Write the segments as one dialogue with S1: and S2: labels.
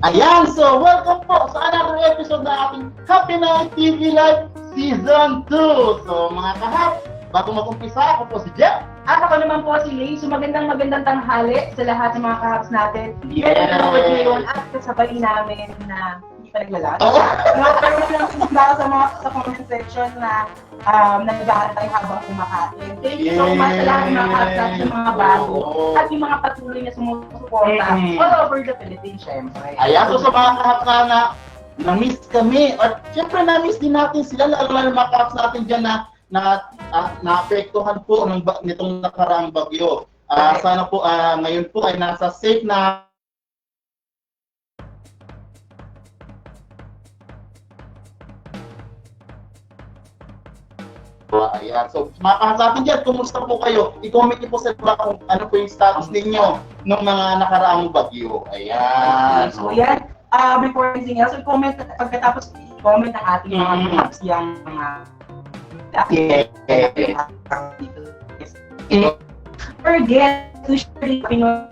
S1: Ayan, so welcome po sa another episode ng ating Happy Night TV Live Season 2. So mga kahap, bago mag-umpisa, ako po si Jeff.
S2: At ako naman po si Lay. So magandang tanghali sa lahat ng mga kahaps natin.
S1: Yes.
S2: Ngayon at kasabay namin na hindi pa naglalat.
S1: Oh.
S2: Nagkaroon lang sa comment section na nag-aantay habang kumakain. Thank you so much sa lahat ng mga kahaps natin, yung mga bago at yung mga patuloy na sumusuporta all over the Philippines, syempre.
S1: Ayan, so sa mga kahap na miss kami, at syempre na-miss din natin sila, lalo na mga kahap natin dyan na naapektuhan po nitong nakaraang bagyo. Sana po ngayon po ay nasa safe na ayan. So, mga kahasatin dyan, kumusta po kayo? I-comment niyo po sa iba kung ano po yung status ninyo ng mga nakaraang bagyo. Ayan.
S2: So, yan. Before anything else, comment pagkatapos i-comment ang ating mga kahaps yung mga forget to share the Pinoy.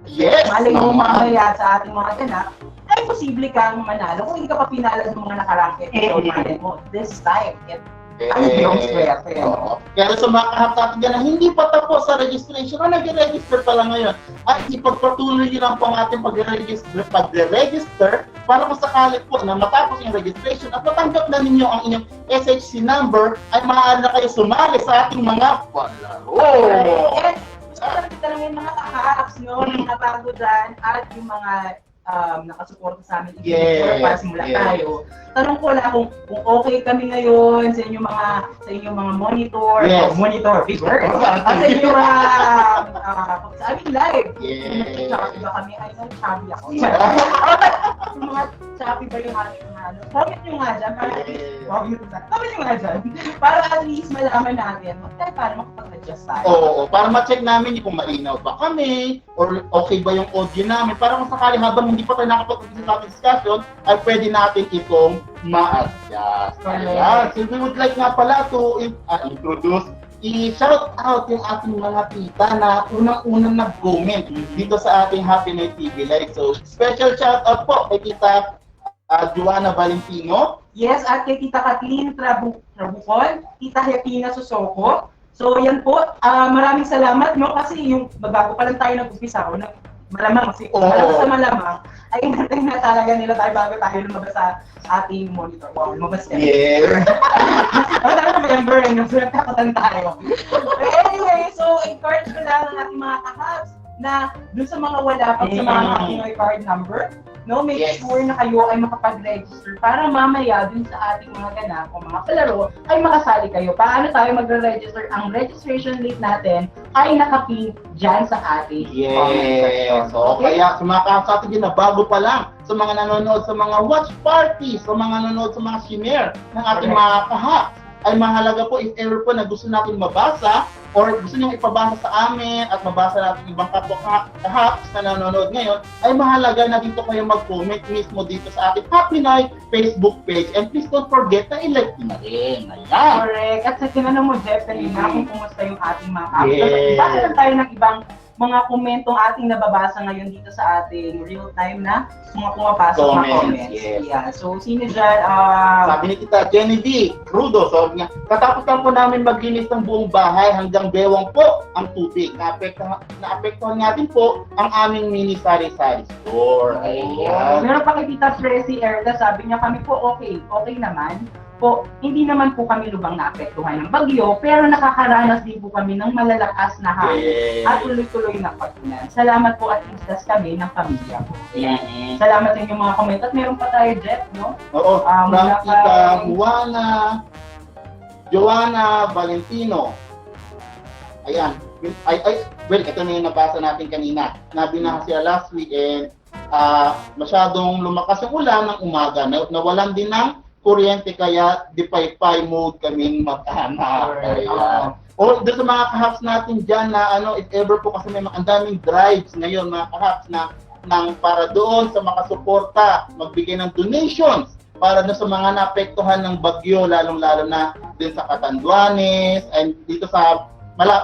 S1: Yes!
S2: Malay mo mamaya sa ating mga ganap, ay posible kang manalo kung hindi ka pa pinala sa mga nakarang episode mo. This time, yung swerte.
S1: Kaya sa mga kahap natin dyan na hindi pa tapos sa registration o nag-register pa lang ngayon, at ipagpatuloy nyo lang po ang ating pag-register para kung sakali po na matapos yung registration at matanggap na ninyo ang inyong SHC number, ay maaari na kayo sumali sa ating mga palaro.
S2: Gusto ko kita lang yung mga kahaps, mga bago dyan, at yung mga nakasuporta sa amin para simula tayo. Tanong ko lang kung okay kami ngayon sa inyong mga monitor, viewer, at sa inyong sa aming live. Iba kami, ay no, chubby ako. Yung mga chubby ba yung ating comment nyo nga dyan, para at least malaman natin para makapag-adjust tayo.
S1: Oo, para ma-check namin kung malinaw ba kami, or okay ba yung audio namin, para kung sakali habang hindi pa tayo nakapag-umpisa sa ating discussion, ay pwede natin itong ma-adjust. Ayan. So we would like nga pala to introduce, i-shout out yung ating mga tita na unang-unang nag-comment dito sa ating Happy Night TV Live. So special shout out po kay Tita Joanna Valentino.
S2: Yes, at kay Tita Kathleen Trabucol, Tita Hepina Susoko. So yan po, maraming salamat kasi yung bago pa lang tayo nag-umpisa malamang malamang ay inantay na talaga nila tayo bago tayo lumabas sa ating monitor. Wow, lumabas na.
S1: Yeah.
S2: November rin, nagkakatan tayo. Anyway, so encourage ko lang ang ating mga kahaps na dun sa mga wala pa sa mga ating card number, make sure na kayo ay makapag-register para mamaya dun sa ating mga ganap o mga palaro ay makasali kayo. Paano tayo magre-register? Ang registration link natin ay nakapin dyan sa ating comment section.
S1: So, kaya sa mga kahap sa atin dyan na bago pa lang, sa mga nanonood sa mga watch parties, sa mga nanonood sa mga shimmer ng ating mga kahap, ay mahalaga po if ever po na gusto natin mabasa or gusto nyo ipabasa sa amin at mabasa natin ibang kapwa kahaps na nanonood ngayon, ay mahalaga na dito kayo mag-comment mismo dito sa ating Happy Night Facebook page. And please don't forget na i-like na rin. Ayan.
S2: Correct. At sa tinanong mo, Jeff, kanina kung kumusta yung ating mga kahaps. Basa lang tayo ng ibang mga komentong ating nababasa ngayon dito sa ating real-time na mga pumapasok na comments. Yeah. So, sino dyan?
S1: Sabi ni Tita Genevieve Crudo, sabi niya, katapos lang po namin maglinis ng buong bahay hanggang bewang po ang tubig. Naapektuhan nga din po ang aming mini sari-sari store. Ayan.
S2: Meron pa kay Tita Tracy Erda, sabi niya kami po okay naman. Hindi naman po kami lubang naapektuhan ng bagyo, pero nakakaranas din po kami ng malalakas na hangin at tuloy-tuloy na patulan. Salamat po at islas kami ng pamilya po. Salamat sa inyong mga comment. At meron pa tayo, Jeff, no?
S1: Oo, from Tita Joanna Valentino. Ayan. Well, ito na yung nabasa natin kanina. Nabinaha siya last week and masyadong lumakas yung ulan ng umaga. Nawalan din ng kuryente kaya dipay-pay mode kaming mag-anak. O doon sa mga kahaps natin dyan na if ever po kasi may ang daming drives ngayon mga kahaps na para doon sa makasuporta, magbigay ng donations para doon sa mga naapektuhan ng bagyo, lalong-lalo na din sa Catanduanes and dito sa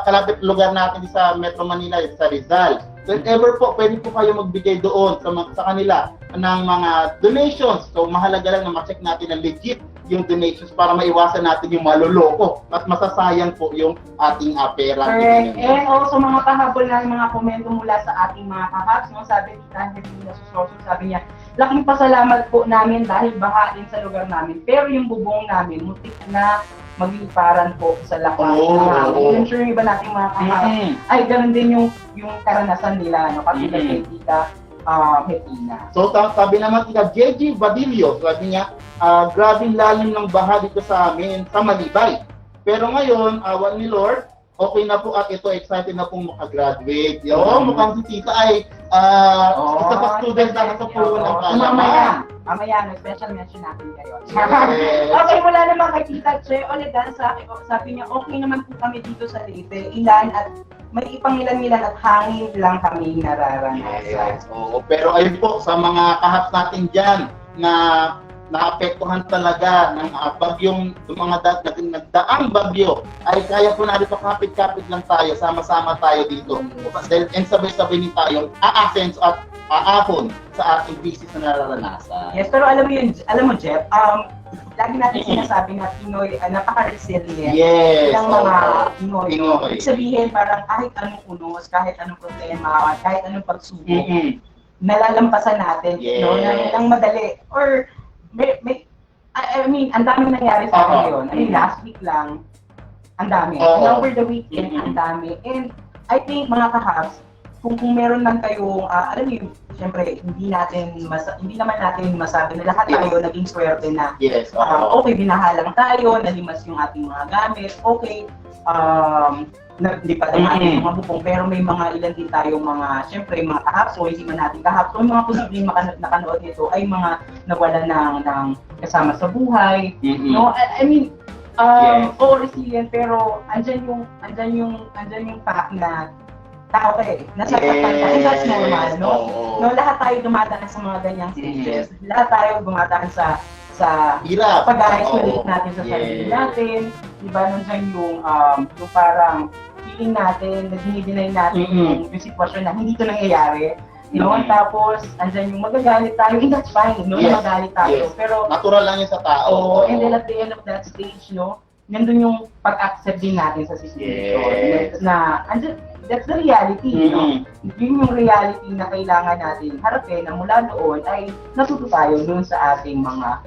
S1: kalapit lugar natin sa Metro Manila, sa Rizal. So if ever po, pwede po kayo magbigay doon sa kanila ng mga donations. So mahalaga lang na ma-check natin na legit yung donations para maiwasan natin yung maloloko at masasayang po yung ating pera.
S2: Correct. And also mga pahabol na mga komento mula sa ating mga kahaps, no? Sabi ni Angelina Susoso, sabi niya, laking pasalamat po namin dahil bahain sa lugar namin. Pero yung bubong namin, mutik na magliparan po sa lakas ng hangin. I'm sure yung iba nating mga kahaps, ay ganun din yung karanasan nila, no? Kasi kay Tita Hetina.
S1: So sabi naman kita JG Badillo, sabi niya, grabing lalim ng baha dito sa amin sa Malibay. Pero ngayon, awan ni Lord, okay na po at ito, excited na pong makagraduate. Mukhang si Tita ay isa pa student na sa puno ng kalaman.
S2: Mamaya, special mention natin kayo. Okay, mula naman kay Tita Che Olegan, sabi niya, okay naman po kami dito sa Leyte. Ilan at may ipangilan-ilan at hangin lang kami nararanasan.
S1: Yes. Pero ayun po, sa mga kahaps natin dyan na naapektuhan talaga ng bagyong, yung mga nagdaang bagyo, ay kaya po natin kapit-kapit lang tayo, sama-sama tayo dito. And sabay-sabay din tayong aasenso at aahon sa ating business na nararanasan.
S2: Yes, pero alam mo Jeff, lagi natin sinasabi na Pinoy napaka-resilient.
S1: Yes.
S2: Ng mga Pinoy.
S1: Pinoy.
S2: Ibig sabihin, parang kahit anong unos, kahit anong problema, kahit anong pagsubok, nalalampasan natin, no, ng madali. Or, I mean, ang daming nangyari sa akin yun. I mean, last week lang, ang dami. Over the weekend, ang dami. And I think, mga kahaps, kung meron lang kayong, alam niyo, siyempre, hindi naman natin masabi na lahat tayo naging swerte na.
S1: Yes.
S2: Okay, binahalang tayo, nalimas yung ating mga gamit, okay, naglipad ang ating mga bubong, pero may mga ilan din tayong mga, siyempre, mga kahaps, o hindi man natin kahaps, o mga posibleng nakanood nito ay mga nawala ng kasama sa buhay. No, I mean, resilient, pero andyan yung fact na tao ka nasasaktan ka, and that's normal, no? No, lahat tayo dumadaan sa mga ganyang stages. Lahat tayo dumadaan sa
S1: hirap.
S2: pag-isolate natin sa sarili natin. Diba, nandiyan yung parang feeling natin, na dinideny natin yung sitwasyon na hindi ito nangyayari. No? Tapos, andyan yung magagalit tayo, and that's fine, no?
S1: Yes.
S2: Magalit tayo.
S1: Yes.
S2: Pero,
S1: natural lang yun sa tao.
S2: and then at the end of that stage, no, nandun yung pag-accept din natin sa situation.
S1: Yes.
S2: That's the reality, no? Yun yung reality na kailangan natin harapin na mula doon ay natuto tayo dun sa ating mga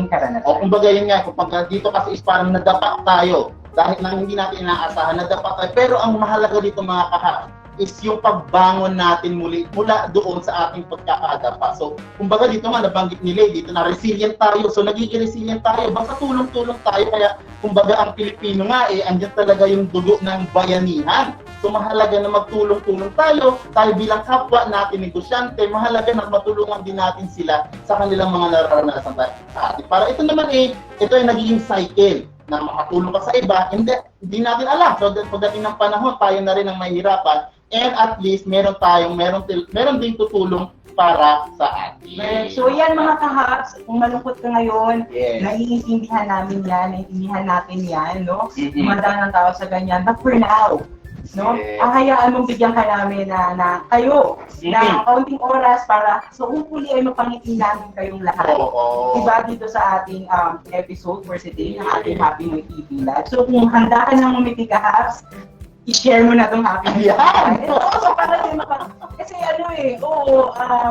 S2: karanasan.
S1: Kumbaga yun nga, kumbaga dito kasi is parang nadapa tayo dahil na hindi natin inaasahan, nadapa tayo. Pero ang mahalaga dito mga kahap is yung pagbangon natin mula doon sa ating pagkakadapa. So, kumbaga dito nga nabanggit nila, dito na resilient tayo. So, nagiging resilient tayo. Basta tulong-tulong tayo. Kaya, kumbaga ang Pilipino nga, andyan talaga yung dugo ng bayanihan. So, mahalaga na magtulong-tulong tayo bilang kapwa natin negosyante, mahalaga na matulungan din natin sila sa kanilang mga nararanasan tayo. Para ito naman ito ay nagiging cycle na makatulong ka sa iba, hindi natin alam. So, pagdating ng panahon, tayo na rin ang mahihirapan. And at least, meron din tutulong para sa atin.
S2: So yan mga kahaps, kung malungkot ka ngayon, naiintindihan natin yan, no? Dumadaan ng tao sa ganyan, but for now, no? Hayaan mong bigyan ka namin na kayo na kaunting oras para hopefully ay mapangiti namin kayong lahat. Diba dito sa ating episode for today ng ating Happy New TV Live. So kung handa ka ng umiti kahaps, i-share mo na itong Happy New TV Live. So para din kasi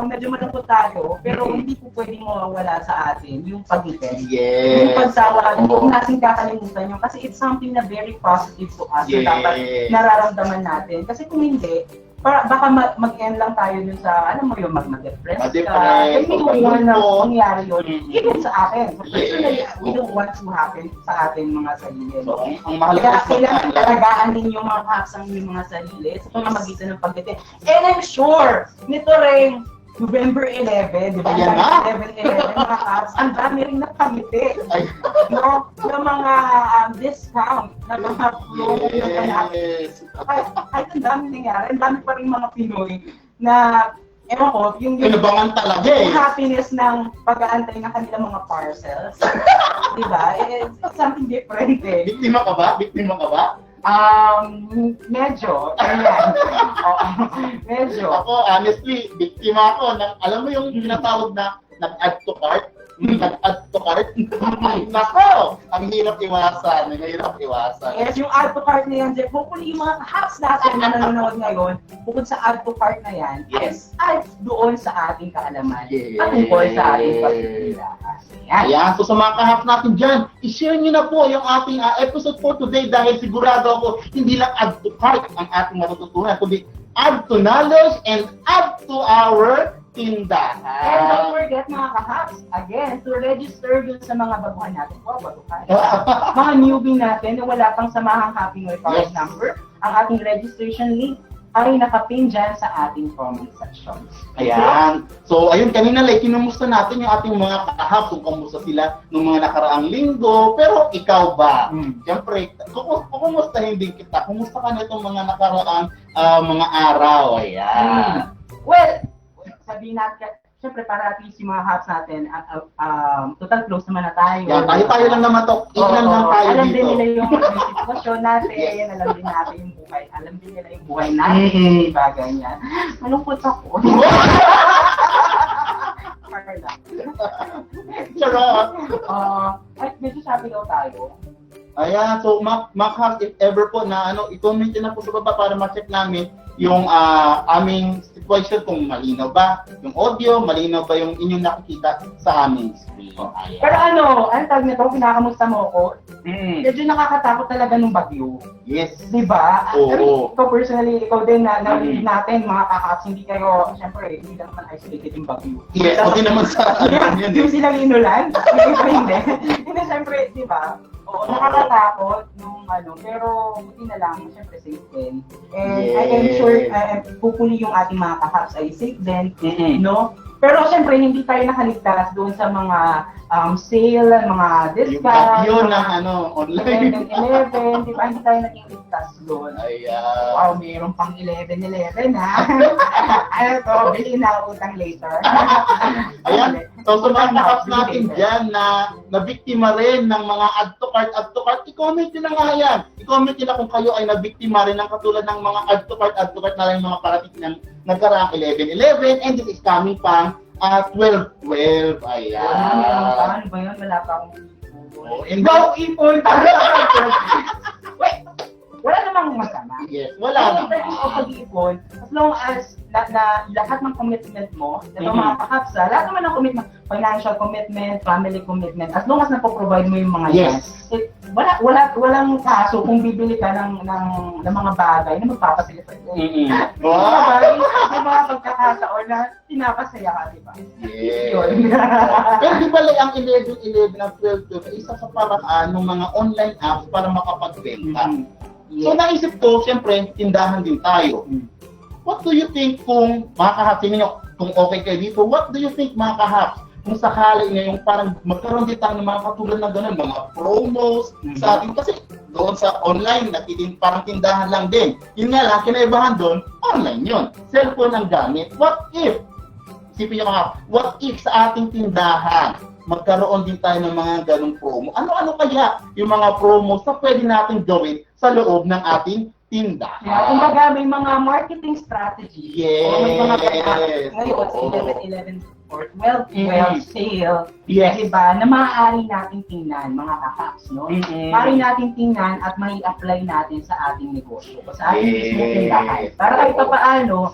S2: medyo malungkot tayo, pero hindi po pwedeng mawawala sa atin yung pag-ibig. Yung pagsawa, huwag natin kakalimutan yun kasi it's something na very positive to us na dapat nararamdaman natin. Kasi kung hindi, baka mag-end lang tayo dun sa, mag-depress ka. Kasi hindi mo na mangyari yun. Even sa akin. So personally, we don't want to happen sa ating mga sarili.
S1: So, ang mahalaga
S2: kaya kailangan talagaan din yung mga hacks ang yung mga sarili sa pamamagitan ng pagdating. And I'm sure, nito rin, November 11, di ba? 11, mga apps, ang dami rin nakangiti. No? Ng mga discount, na mga promo na panapin. Kahit ang dami nangyari, ang dami pa rin mga Pinoy na, ewan ko, yung
S1: talaga
S2: happiness ng pag-aantay ng kanilang mga parcels. Di ba? It's something different
S1: Biktima ka ba?
S2: Medyo. Ayan. Oo, medyo.
S1: Ako, honestly, biktima ako ng, alam mo yung tinatawag na nag-add to cart? Nag-add to cart? Nako! Ang hirap iwasan. Ang hirap iwasan.
S2: Yes, yung add to cart na yan, Jeff, hopefully yung mga hacks natin na nanonood ngayon, bukod sa add to cart na yan,
S1: Yes.
S2: add doon sa ating kaalaman.
S1: Yes.
S2: At tungkol sa ating pagpipila. Ayan.
S1: Ayan, so sa mga kahap natin dyan, i-share nyo na po yung ating episode for today dahil sigurado ako hindi lang add to cart ang ating matututunan, kundi add to knowledge and add to our tindahan.
S2: And don't forget mga kahaps, again, to register dun sa mga baguhan natin. Wow, baguhan. Mga newbie natin na wala pang samahang Happy New Year card
S1: Yes.
S2: number, ang ating registration link ay nakapin dyan sa ating comment section.
S1: Ayan. So, ayun, kanina kinumusta natin yung ating mga kahap kung kamusta sila nung mga nakaraang linggo. Pero ikaw ba? Siyempre, kumustahin din kita. Kumusta ka na itong mga nakaraang mga araw? Ayan.
S2: Well, sabihin natin, siyempre para at least yung mga hubs natin, total close naman na tayo.
S1: Yan, tayo lang naman to. Ilan lang tayo
S2: alam
S1: dito.
S2: din nila yung sitwasyon natin,
S1: Yes.
S2: alam din natin yung buhay, alam din nila yung buhay natin, diba, ganyan. Malungkot ako. Carla.
S1: Charot.
S2: Ay, medyo sabi daw tayo.
S1: Ayan, so Mac, if ever po na i-comment nyo na po sa baba para ma-check namin yung aming situation kung malinaw ba yung audio, malinaw ba yung inyong nakikita sa aming screen. Ayan.
S2: Pero ang tag nito, kinakamusta mo ko, medyo nakakatakot talaga nung bagyo.
S1: Yes.
S2: Diba?
S1: Oo.
S2: I mean, ikaw personally, ikaw din na narinig natin, mga kakaps, hindi kayo, syempre, hindi lang naman isolated yung bagyo.
S1: Yes, okay naman sa yun
S2: Yung
S1: eh.
S2: silang inulan, hindi. Hindi, syempre, diba? Oo, nakakatakot nung pero buti na lang, syempre safe din. And I am sure, hopefully yung ating mga kakaps ay safe din, no? Pero syempre, hindi tayo nakaligtas doon sa mga sale, mga
S1: Yung
S2: discount,
S1: bagyo ng online.
S2: 11-11, di ba? Hindi tayo naging ligtas doon.
S1: Ayan.
S2: Wow, mayroon pang 11-11 ha. Ano to, bilhin na utang later.
S1: Ayan. So sa mga kakaps natin dyan na nabiktima rin ng mga add to cart, i-comment nyo na nga yan. I-comment nyo na kung kayo ay nabiktima rin ng katulad ng mga add to cart na rin mga parating ng nagkaraang 11-11 and this is coming pang 12-12. Ayan.
S2: Paano ba yun? Wala pa akong
S1: Oh,
S2: ipon.
S1: and
S2: Go ipon! Wait! Wala namang masama.
S1: yes, wala
S2: Ang pwede mo pag-iipon, as long as lahat ng commitment mo, mga kakapsa, lahat naman ng commitment, financial commitment, family commitment, as long as napoprovide mo yung mga yan,
S1: Yes.
S2: walang kaso kung bibili ka ng mga bagay na magpapasilipad mo.
S1: Wow.
S2: May mga pagkakataon na pinapasaya ka, di ba?
S1: Yes.
S2: Yun.
S1: Pero di ba ang 11-11 ng 12-12 isa sa paraan ng mga online apps para makapagbenta. So naisip ko, siyempre, tindahan din tayo. What do you think kung mga kahaps, kung okay kayo dito, what do you think mga kahaps, kung sakali ngayong parang magkaroon din tayo ng mga katulad na gano'n, mga promos sa atin, kasi doon sa online, parang tindahan lang din. Yun nga lang, kinaibahan doon, online yun. Cellphone ang gamit. What if, isipin nyo mga, what if sa ating tindahan, magkaroon din tayo ng mga ganong promo? Ano-ano kaya yung mga promos na pwede natin gawin sa loob ng ating tindahan?
S2: Kumbaga may mga marketing strategy.
S1: Yes.
S2: O may mga ngayon, 11-11 or 12-12 sale.
S1: Yes.
S2: Diba? Na maaari natin tingnan, mga kakaps, no? Maaari natin tingnan at may apply natin sa ating negosyo. Sa ating mismo tindahan. Para kahit pa paano,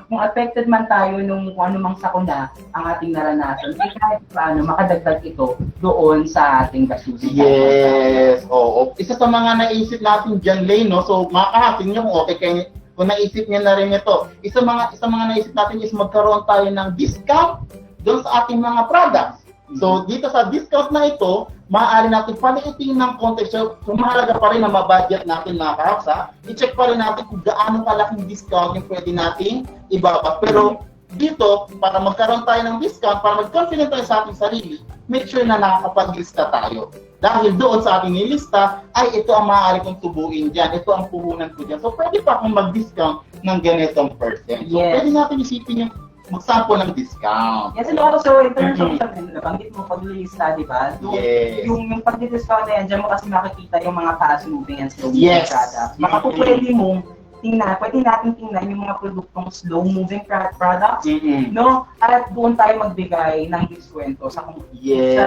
S2: kung affected man tayo nung kung ano mang sakuna ang ating naranasan, kahit paano makadagdag ito doon sa ating gastusin.
S1: Yes. Oo. Isa sa mga naisip natin dyan, Lay, no? So, makakahatin nyo kung okay kayo, kung naisip niya na rin ito. Isa mga naisip natin is magkaroon tayo ng discount doon sa ating mga products. So, dito sa discount na ito, maaari natin paliitin ng konti. So, kung mahalaga pa rin na mabudget natin mga kahapsa, i-check pa rin natin kung gaano kalaking discount yung pwede nating ibaba. Pero dito, para magkaroon tayo ng discount, para mag-confident tayo sa ating sarili, make sure na nakakapag-lista tayo. Dahil doon sa ating nilista, ay ito ang maaari kong tubuin dyan, ito ang puhunan ko dyan. So, pwede pa akong mag-discount ng ganitong percent. So,
S2: Yes.
S1: pwede natin isipin yung magsampo ng discount.
S2: Yes, and also, in terms of nabanggit mo, paglilista, di ba?
S1: Yes.
S2: Yung pag-discount na yan, dyan mo kasi makikita yung mga fast-moving and slow-moving
S1: Yes.
S2: products. Baka po pwede mong pwede natin tingnan yung mga produktong slow-moving products, no? At doon tayo magbigay ng diskwento sa
S1: Yes.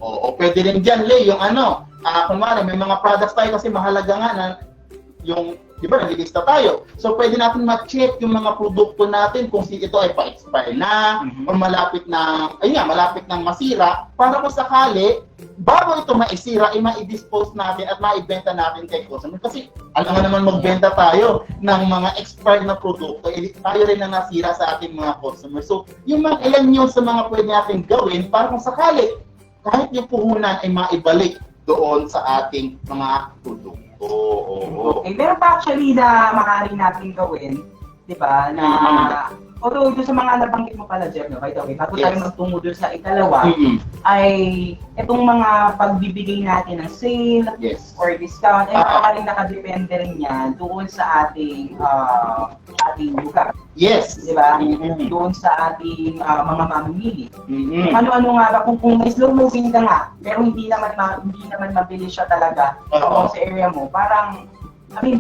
S1: Oo, pwede rin dyan, Lay, yung kunwari, may mga products tayo kasi mahalaga nga na yung, di ba, nalilista tayo. So, pwede natin ma-check yung mga produkto natin kung ito ay pa-expire na, o malapit na masira, para kung sakali, bago ito maisira, ay ma-dispose natin at ma-ibenta natin kay customer. Kasi, alam nga naman magbenta tayo ng mga expired na produkto, tayo rin na nasira sa ating mga customer. So, yung mga ilan yun sa mga pwede natin gawin, para kung sakali, kahit yung puhunan ay maibalik doon sa ating mga produkto.
S2: Okay, meron pa actually na maaari natin gawin, di ba, na although doon sa mga nabanggit mo pala, Jeff, no, by the way, bago tayo magtungo doon sa ikalawa, ay itong mga pagbibigay natin ng sale or discount, ay maaaring nakadepende rin yan doon sa ating lugar.
S1: Yes.
S2: Di ba? Doon sa ating mga mamimili. Ano-ano nga ba, kung may slow moving ka nga, pero hindi naman mabilis siya talaga sa area mo, parang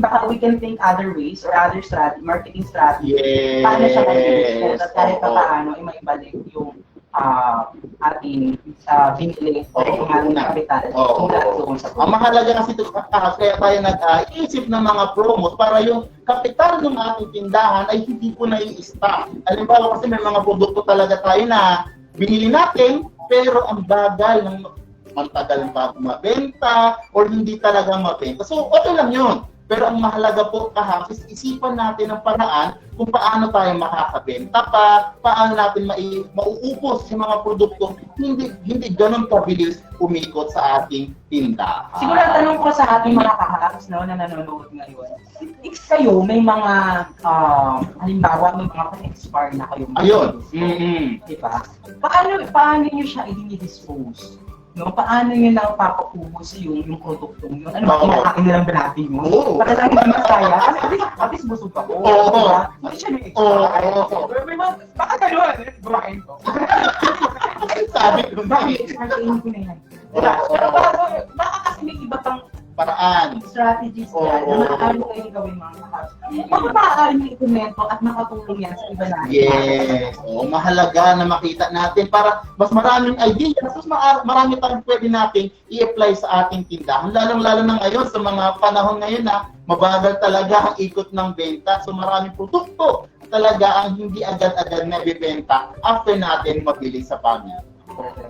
S2: baka we can think other ways or other marketing strategy.
S1: Yes.
S2: Paano siya mag-dispose at kahit pa paano ay maibalik yung ating binili o yung ating kapital mula doon sa
S1: Ang mahalaga kasi ito, kaya tayo nag-iisip ng mga promos para yung kapital ng ating tindahan ay hindi po nai-stock. Halimbawa kasi may mga produkto talaga tayo na binili natin, pero ang bagal ng matagal pa mabenta or hindi talaga mabenta. So, okay lang yun. Pero ang mahalaga po is isipan natin ang paraan kung paano tayo makakabenta pa, paano natin mauupos yung mga produkto hindi ganun kabilis umikot sa ating tindahan.
S2: Siguro ang tanong ko sa ating mga kahaks na nanonood ngayon, if kayo may mga halimbawa may mga expire na kayo.
S1: Ayun.
S2: Diba? Paano niyo siya i-dispose? No, paano yun lang papakubos yung produktong yun? Ano ba, kumakain na lang ba natin yun? Para lang hindi masaya. Kasi at least busog ako. Diba? Hindi siya na-expire. Baka gano'n, bumain ko.
S1: Sabi ko na
S2: Marketing ko na yan. Baka kasi may iba pang
S1: paraan.
S2: Strategies yan na maaari kayong gawin mga kahas. Bakit maaari nyo i-komento at makatulong yan sa iba natin?
S1: Yes. Mahalaga na makita natin para mas maraming ideas, mas marami tayong pwede natin i-apply sa ating tindahan. Lalong-lalo na ngayon sa mga panahon ngayon na mabagal talaga ang ikot ng benta. So maraming produkto talaga ang hindi agad-agad na ibibenta after natin mabili sa pamilya.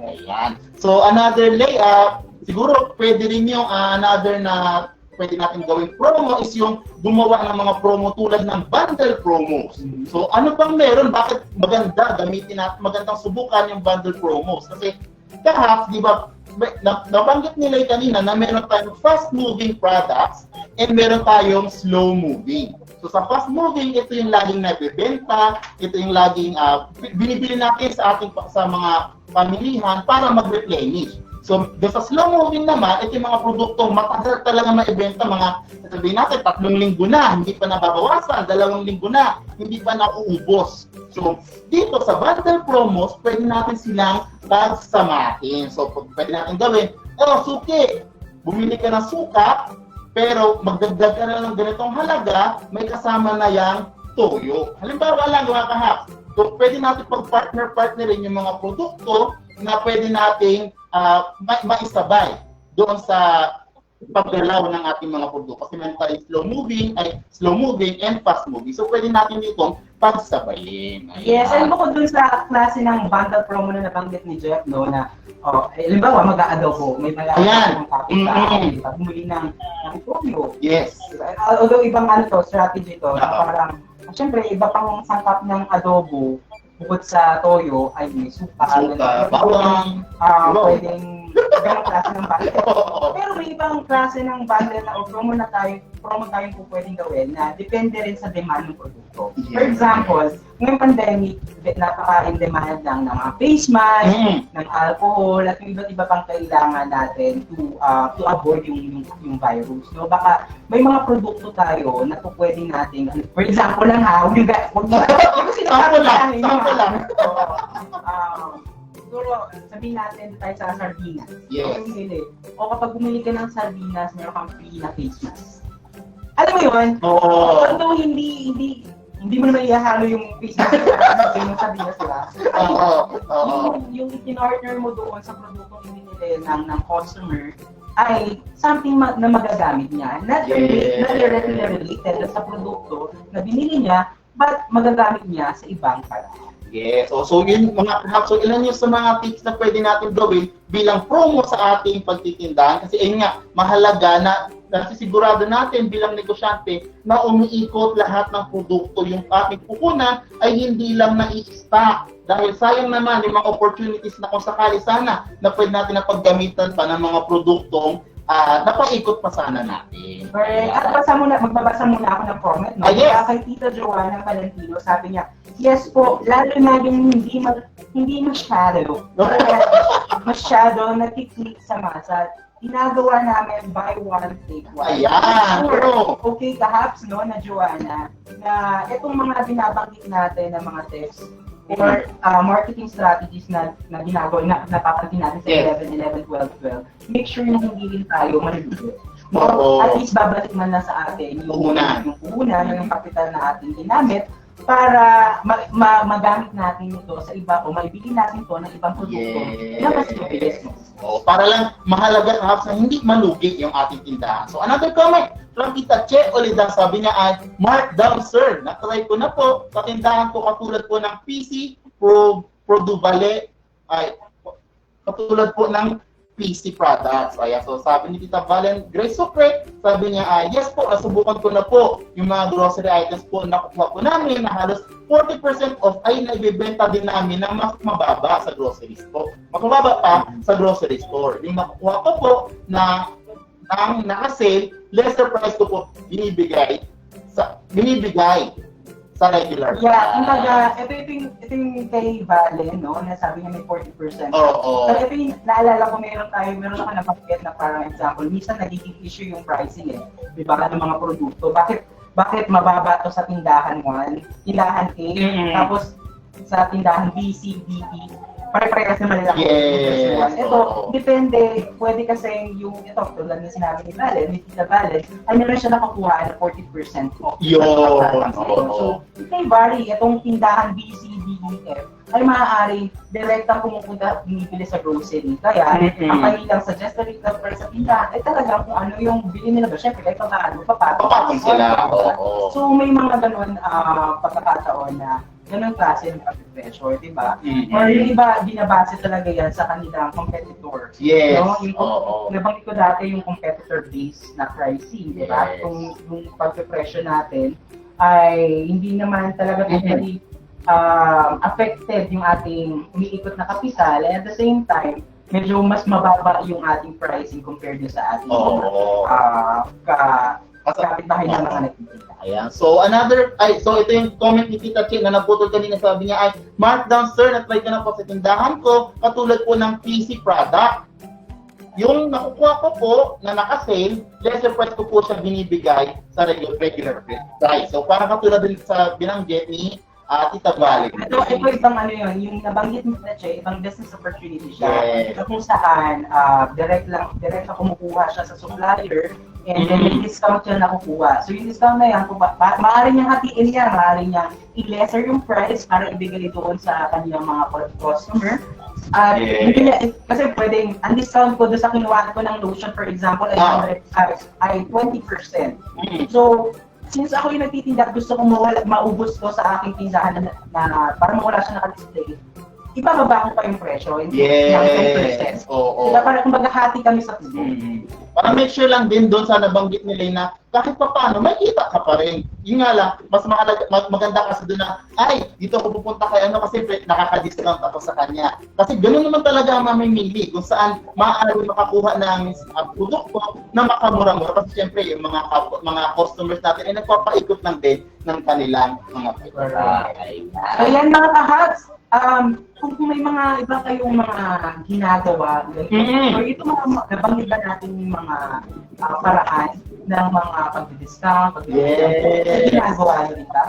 S1: Ayan. So another layout, siguro pwede rin yung another na pwede natin gawing promo is yung gumawa ng mga promo tulad ng bundle promos. So ano bang meron? Bakit maganda gamitin natin, magandang subukan yung bundle promos? Kasi kahap, di ba, nabanggit nila kanina na meron tayong fast-moving products and meron tayong slow-moving. So sa fast-moving, ito yung laging nabibenta, ito yung laging binibili natin sa mga pamilihan para mag-replenish. So, sa slow-moving naman, ito yung mga produkto matagal talaga maibenta, sabihin natin, 3 linggo na, hindi pa nababawasan, 2 linggo na, hindi pa nauubos. So, dito sa bundle promos, pwede natin silang pagsamahin. So, pwede natin gawin, suki, bumili ka ng suka, pero magdagdag ka na ng ganitong halaga, may kasama na yang toyo. Halimbawa lang, mga kahap, so, pwede natin pag-partnerin yung mga produkto na pwede nating maisabay doon sa paggalaw ng ating mga produkto. Kasi meron tayong slow-moving and fast-moving. So, pwede natin itong pagsabayin.
S2: Yes, and bukod dun sa klase ng bundle promo na nabanggit ni Jeff, no, na, halimbawa, mag-a-adobo, may mag-a-adobo ng kapita, bumili ng toyo.
S1: Yes.
S2: Although, ibang strategy to, parang, siyempre, iba pang sangkap ng adobo, bukod sa toyo, ay may suka,
S1: bawang,
S2: pwedeng ibang klase ng bundle. Pero may ibang klase ng bundle na promo tayong po pwedeng gawin na depende rin sa demand ng produkto. For example, ngayong pandemic, napaka-in demand lang ng mga face mask, ng alcohol, at yung iba't iba pang kailangan natin to avoid yung virus. No? Baka may mga produkto tayo na pwede natin, for example lang ha, huwag
S1: Sample lang.
S2: Siguro, sabihin natin tayo sa sardinas.
S1: Yes.
S2: O kapag bumili ka ng sardinas, meron kang free na face mask. Alam mo yun?
S1: Oo.
S2: Although hindi mo naman ihahalo yung face mask yung sardinas, diba? Yung itin-order mo doon sa produktong ibinili ng customer ay something na magagamit niya. Not directly related sa produkto na binili niya, but magagamit niya sa ibang paraan.
S1: Yes. So yun ilan yung sa mga tips na pwede natin gawin bilang promo sa ating pagtitindahan kasi ayun nga mahalaga na nasisigurado natin bilang negosyante na umiikot lahat ng produkto yung ating kukunan ay hindi lang nai-stock dahil sayang naman yung mga opportunities na kung sakali sana na pwede natin na paggamitan pa ng mga produktong napaikot pa sana natin.
S2: Correct. At magbabasa muna ako ng comment, no?
S1: Yes.
S2: Kay Tita Joanna Valentino, sabi niya, yes po, lalo na yung hindi masyado nakiklik sa masa. Ginagawa namin buy one, take one.
S1: Ayan!
S2: Sure. Okay, perhaps, no, na Joanna, na itong mga binabanggit natin ng mga tips or marketing strategies na ginagawa, na napapansin natin sa 11, 12, make sure na hindi rin tayo maluluto. At least babalik man lang sa atin yung puhunan, yung kapital na ating ginamit para magamit natin ito sa iba o maibili natin ito ng ibang produkto na mas mabilis mo.
S1: Para lang mahalaga na hindi malugi yung ating tindahan. So another comment from Tita Che Olida, sabi niya ay, markdown sir, natry ko na po sa tindahan ko katulad po ng PC, Produvale, ay katulad po ng PC products. Ayan, so sabi ni Tita Valen Grace Sucre, sabi niya ay, yes po, nasubukan ko na po yung mga grocery items po na nakuha po namin na halos 40% off ay naibibenta din namin na mas mababa sa grocery store. Mas mababa pa sa grocery store. Yung nakuha ko po na naka-sale, lesser price ko po binibigay sa regular.
S2: Yeah, kumbaga, ito yung kay Valen, no, na sabi niya may 40%.
S1: Oo.
S2: Pero ito yung naalala ko, meron ako napakit na parang example, minsan nagiging issue yung pricing eh. Diba, ng mga produkto. Bakit mababa to sa tindahan 1, tindahan A, tapos sa tindahan B, C, D, E, pare-parehas naman nila.
S1: Yes.
S2: Ito, depende, pwede kasi yung ito, tulad na sinabi ni Valen, ni Tita Valen, ay meron siya nakakuha na 40% off. So, kay Barry, itong tindahan B, C, D, E, F, ay maaaring direktang pumupunta, binibili sa grocery. Kaya, ang kanilang suggested retail price sa tindahan ay talagang kung ano yung bili nila ba. Siyempre, kahit paano, papatong
S1: sila.
S2: So, may mga ganun pagkakataon na ganun klase ng pag-pressure, di ba? Or yung iba, binabase talaga yan sa kanilang competitor.
S1: Yes.
S2: No? Nabanggit ko dati yung competitor-based na pricing, di ba? Kung yung pag-pressure natin ay hindi naman talaga totally affected yung ating umiikot na kapital, and at the same time, medyo mas mababa yung ating pricing compared sa ating kapitbahay ng mga nagtitinda.
S1: Ayan. So ito yung comment ni Tita Che na naputol kanina, sabi niya ay, markdown sir, na-try ko na po sa tindahan ko, katulad po ng PC product. Yung nakukuha ko po na naka-sale, lesser price ko po siya binibigay sa regular price. So parang katulad din sa binanggit ni Tita Valen.
S2: Ito ibang ano yun, yung nabanggit ni Tita Che, ibang business opportunity siya.
S1: Yes.
S2: Kung saan, direct na kumukuha siya sa supplier, and then may discount siya nakukuha. So yung discount na yan, maaari niyang hatiin niya, maaari niyang i-lesser yung price para ibigay doon sa kanyang mga customer. Hindi niya, kasi pwedeng, ang discount ko doon sa kinuha ko ng lotion, for example, ay 20%. So, since ako yung nagtitinda, gusto ko maubos ko sa aking tindahan na para mawala siya naka-display, ibababa ko pa yung presyo.
S1: Yes. Oo.
S2: Diba parang kumbaga hati kami sa tubo.
S1: Para make sure lang din doon sa nabanggit nila na kahit pa paano, may kita ka pa rin. Yun nga lang, mas maganda kasi doon na, ay, dito ako pupunta kay ano kasi nakaka-discount ako sa kanya. Kasi ganoon naman talaga ang mamimili kung saan maaari makakuha ng produkto na makamura-mura. Kasi syempre, yung mga customers natin ay nagpapaikot lang din ng kanilang mga product.
S2: So yan mga kahats, kung may mga iba kayong mga ginagawa, or ito mga nabanggit ba natin yung mga paraan ng mga pag-discount, ginagawa nyo rin ba?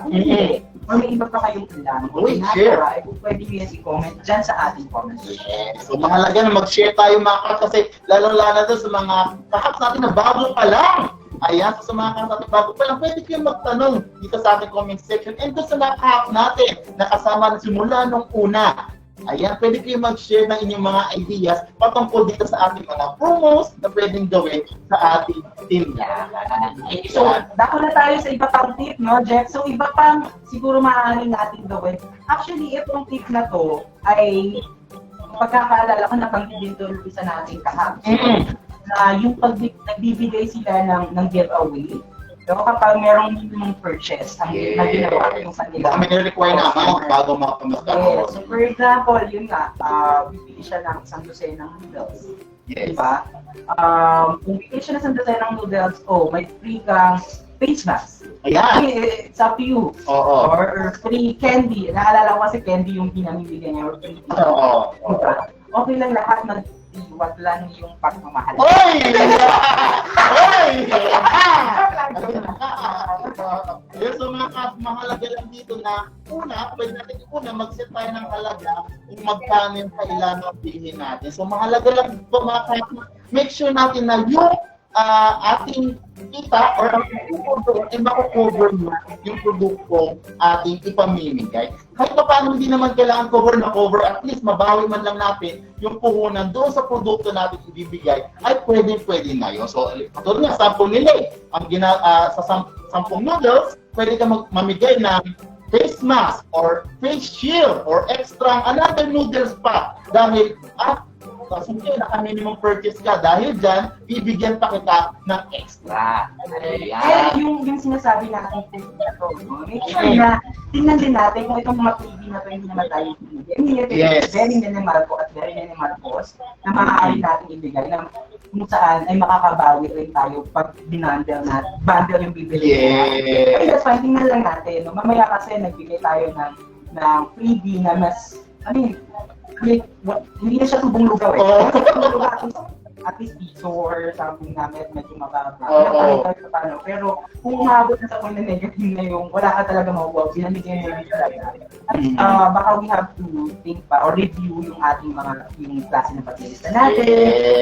S2: Or may iba pa kayong plan o ginagawa, ay kung pwede nyo yan i-comment dyan sa ating comment section.
S1: So mahalaga na mag-share tayo mga kahats kasi lalong-lalo doon sa mga kahats natin na bago pa lang. Ayan, so sa mga kahats natin bago pa lang, pwede kayong magtanong dito sa ating comment section and doon sa mga kahats natin na kasama na simula nung una. Ayan, pwede kayong mag-share ng inyong mga ideas patungkol dito sa ating mga promos na pwedeng gawin sa ating tindahan.
S2: So, dako na tayo sa iba pang tip, no, Jeff? So, iba pang siguro maaaring natin gawin. Actually, itong tip na to ay pagkakaalala ko nabanggit din to yung isa nating kahapon. Na yung pag nagbibigay sila ng giveaway, so kapag merong minimum purchase ang na ginawa yung kanila.
S1: Kami nire-require na amount bago makapamasdan.
S2: So for example, yun nga, bibili siya ng isang dosenang noodles.
S1: Yes.
S2: Diba? Kung bibili siya ng isang dosenang noodles, may free kang face mask.
S1: Ayan.
S2: It's up to you.
S1: Oo.
S2: Or free candy. Naalala ko kasi candy yung pinamimigay niya. Or free candy.
S1: Oo.
S2: Diba? Okay lang lahat iwat lang yung pagmamahal.
S1: Oy! Oy! Yes, so mga mahalaga lang dito na pwede natin mag-set tayo ng halaga kung magkano yung kailangan bilhin natin. So mahalaga lang po mga make sure natin na yung ating kita or ang product ay mako-cover mo yung produkto ating ipamimigay. Kahit pa paano hindi naman kailangan cover, at least mabawi man lang natin yung puhunan doon sa produkto natin ibibigay, ay pwede na yun. So, katulad nga, sample nila sa 10 noodles, pwede ka mamigay ng face mask or face shield or extra another noodles pa dahil sige, naka-minimum purchase ka. Dahil dyan, bibigyan pa kita ng extra.
S2: Kaya yung sinasabi natin na to, make sure na tingnan din natin kung itong mga freebie na to hindi naman tayo ibigay.
S1: Yes.
S2: Very minimal po at very minimal cost na maaari natin ibigay na kung saan ay makakabawi rin tayo pag bundle yung bibili.
S1: Yes.
S2: Pero that's fine, tingnan lang natin. No? Mamaya kasi nagbigay tayo ng freebie na mas, hindi na siya tubong lugaw at least piso or something na medyo mababa. Pero kung umabot na sa point na negative na yung wala ka talaga makuha, binamigyan na yung talaga. Baka we have to think pa or review yung ating yung klase ng paglilista natin.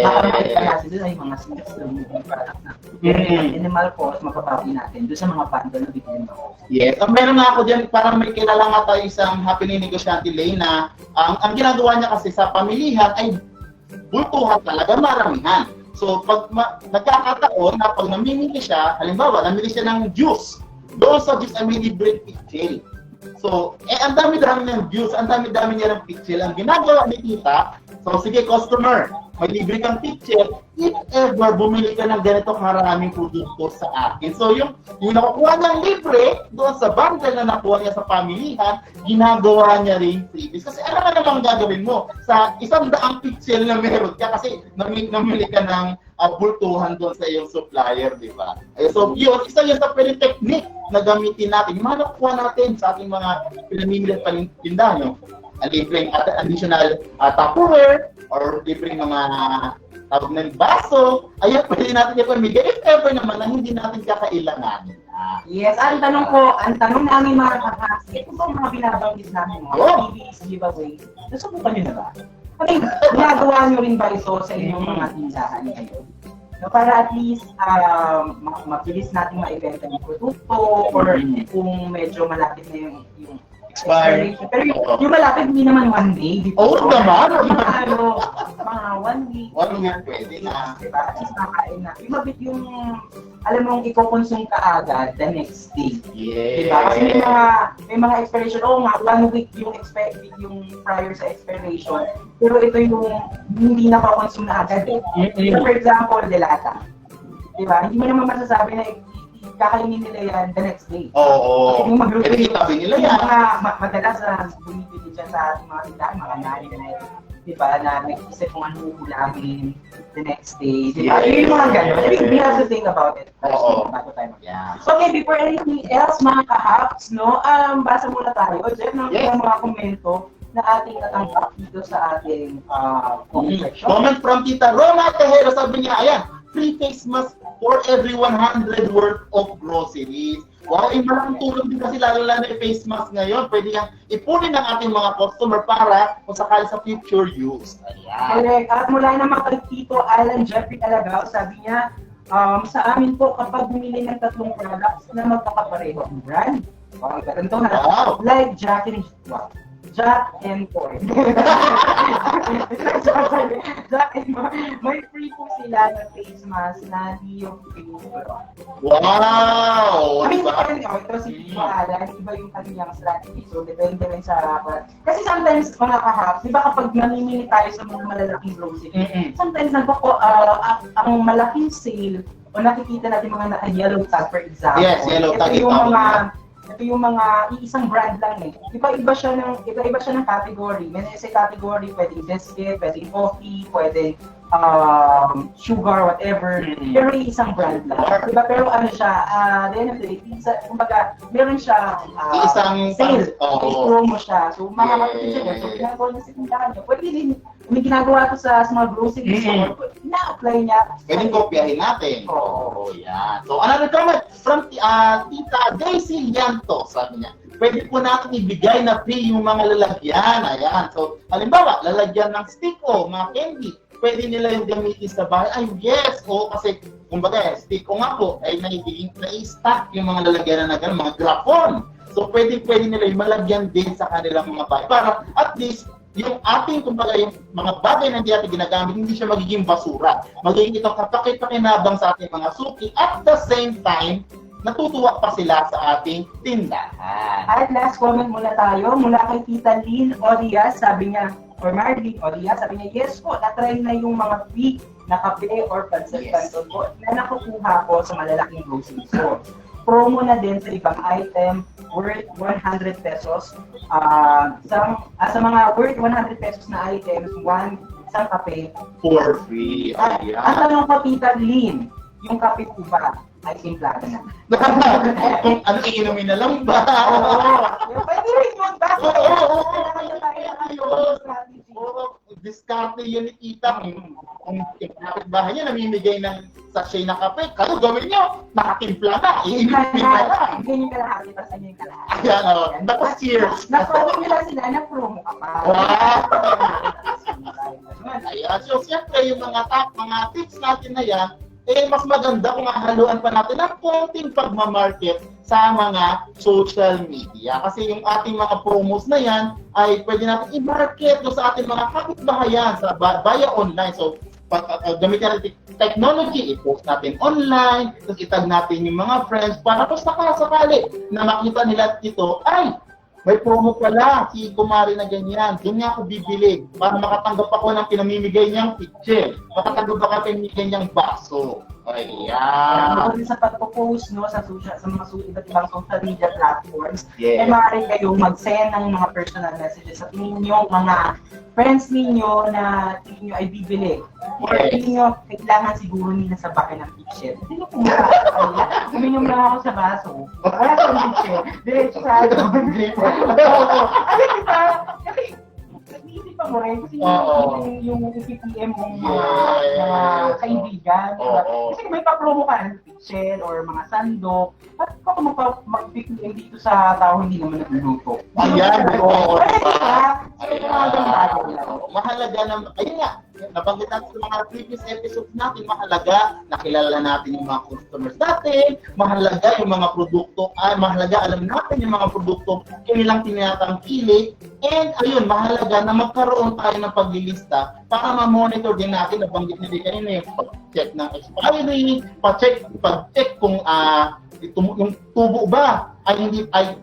S2: Baka makita natin doon ay mga snacks doon yung product na. Minimal cost, mapapawi natin doon sa mga bundle na bigyan mo.
S1: Yes. Meron nga ako dyan, parang may kilala nga tayo isang happy negosyante Lane na ang ginagawa niya kasi sa pamilihan ay bultuhan talaga, maramihan. So, pag nagkakataon na pag namimili siya, halimbawa, namili siya ng juice. Doon sa juice ay may libreng pitchel. So, ang dami-dami ng juice, ang dami-dami niya ng pitchel. Ang ginagawa ni tita, so sige customer, may libre kang pitchel, if ever bumili ka ng ganito karaming produkto sa akin. So, yung nakukuha niyang libre, doon sa bundle na nakuha niya sa pamilihan, ginagawa niya rin freebies. Kasi ano na naman gagawin mo? Sa 100 pitchel na meron ka, kasi namili ka ng bultuhan doon sa iyong supplier, di ba? So, yun, isa yun sa pwede technique na gamitin natin. Yung mga nakukuha natin sa ating mga pinamimili at panintindahan, yung libreng additional Tupperware or libreng mga tawag ng baso, ayun, pwede natin ipamigay if ever naman na hindi natin kakailanganin.
S2: Yes, ang tanong namin mga kakasi, kung ba mga binabanggit namin mga freebies, giveaway, nasubukan nyo na ba? Ginagawa nyo rin ba ito sa inyong mga tindahan ngayon? No, para at least mabilis natin ma-ibenta yung produkto or kung medyo malapit na yung expiration. Pero yung malapit hindi naman one day.
S1: Oo naman!
S2: Mga 1 week.
S1: 1 week pwede na.
S2: Diba? At least nakain na. Yung mabit yung, alam mong iko-consume ka agad the next day.
S1: Yeah.
S2: Diba? Kasi may mga expiration. Oo nga, 1 week yung prior sa expiration. Pero ito yung hindi naka-consume na agad eh. So, for example, delata. Diba? Hindi mo naman masasabi na kakainin nila yan the next day.
S1: Oo.
S2: Kasi yung magluto
S1: Pwede itabi nila yan.
S2: Mga madalas na bumibili dyan sa ating mga tindahan, mga nanay na diba, na nag-isip kung ano ulamin the next day. Diba?
S1: Yes.
S2: Yung mga gano'n. I mean, we have to think about it.
S1: Oo.
S2: Bago tayo
S1: Yeah.
S2: Okay, before anything else, mga kahaps, no? Basa muna tayo. Jeff,
S1: Yes.
S2: mga komento na ating natanggap dito sa ating comment section.
S1: Comment from Tita Roma Tejero, sabi niya, ayan, free face mask for every 100 worth of groceries. Wow, malaking tulong din kasi lalo na yung face mask ngayon. Pwede yung ipunin ng ating mga customer para kung sakali sa future use. Ayan.
S2: Correct. At mula naman kay Tito Alan Jeffrey Alagao, sabi niya, sa amin po kapag bumili ng 3 products na magkakapareho ang brand, ganito na,
S1: Wow.
S2: like Jack and Jack and Ford. Jack and may free po sila na face mask na yung
S1: Wow!
S2: I mean,
S1: Diba?
S2: ito si Tito Alan, iba yung kanyang strategy. So, depende rin sa kasi sometimes, mga kahaps, di ba kapag namimili tayo sa mga malalaking grocery, sometimes ang malaking sale o nakikita natin mga naka-yellow tag, for example.
S1: Yes, yellow tag.
S2: Ito yung mga iisang brand lang eh. Iba-iba siya ng category. May sa category, pwedeng biscuit, pwedeng coffee, pwedeng sugar, whatever. Pero isang brand lang. Diba? Pero ano siya, the end of the day, kumbaga, meron siya
S1: Isang
S2: sale.
S1: oo.
S2: I-promo siya. So, mga kapatid siya. So, ginagawa niya sa tindahan niya. Pwede din, may ginagawa ko sa mga grocery store. Ina-apply niya.
S1: Pwedeng kopyahin natin. Oo, yan. So, another comment from Tita Daisy Llanto, sabi niya. Pwede po natin ibigay na free yung mga lalagyan. Ayan. So, halimbawa, lalagyan ng stick o mga candy. Pwede nila yung gamitin sa bahay. Ay, yes! O, kasi, kumbaga, stick ko nga po, ay nai-stack yung mga lalagyan na gano'n, mga grapon. So, pwede nila yung malagyan din sa kanilang mga bahay. Para, at least, yung ating, kumbaga, yung mga bagay na hindi natin ginagamit, hindi siya magiging basura. Magiging itong kapakit-pakinabang sa ating mga suki. At the same time, natutuwa pa sila sa ating tindahan.
S2: At last comment muna tayo, mula kay Tita Lynn Orias, sabi niya, or Marlene Orias, sabi niya, yes po, na-try na yung mga free na kape or pancit-canton po na nakukuha ko sa malalaking grocery store. Promo na din sa ibang item worth 100 pesos. Sa mga worth 100 pesos na items, isang kape
S1: For free.
S2: Ang tanong ko, Tita Lynn, yung kape po ba ay simplado na?
S1: Kung ano iinumin na lang ba?
S2: Pwede rin yun ba?
S1: Oo, diskarte yun ni Tita. Kung kapitbahay niya namimigay ng sachet na kape, kayo gawin niyo, nakatimpla na, iinumin na lang.
S2: Ganyan ka lahat, ito sa inyo ka lahat.
S1: Ayan o, tapos cheers.
S2: Nakuha nila sila na promo ka pa.
S1: Ayan, so siyempre yung mga tips natin na yan, mas maganda kung haluan pa natin ng konting pagmamarket sa mga social media. Kasi yung ating mga promos na yan ay pwede natin i-market sa ating mga kapitbahayan via online. So, gamitin natin technology, i-post natin online, tapos itag natin yung mga friends para kung sakasakali na makita nila ito, ay, may promo pala si Kumari na ganyan. Doon nga ako bibili para makatanggap ako ng pinamimigay niyang kitchen. Makatanggap ako ng pinamimigay niyang baso. Ayan.
S2: Bukod sa pagpo-post sa mga iba't ibang social media platforms,
S1: Yes.
S2: maaari kayong mag-send ng mga personal messages sa tingin nyo, mga friends ninyo na tingin nyo ay bibili. Or
S1: Yes.
S2: tingin nyo, kailangan siguro nila sa bakin ng kitchen. Hindi nyo pumunta. Uminom lang ako sa baso. Wala sa kitchen. Diretso sa ato. Ano diba? Kasi, nag-iisipan mo rin kasi yung PPM mong mga kaibigan. Diba?
S1: Oo.
S2: Kasi may pa-promo ka ng kitchen or mga sandok. At kung mag-PPM dito sa tao, hindi naman nagluluto.
S1: Ayan, oo.
S2: Diba? So,
S1: Ayan.
S2: mga ganun bagay lang.
S1: Mahalaga na, ayun nga, nabanggit natin sa mga previous episodes natin, mahalaga, nakilala natin yung mga customers natin, mahalaga yung mga produkto, mahalaga alam natin yung mga produkto kanilang tinatangkilik, and ayun, mahalaga na magkaroon tayo ng paglilista para ma-monitor din natin, nabanggit nila kanina yung pag-check ng expiry, pag-check kung yung tubo ba ay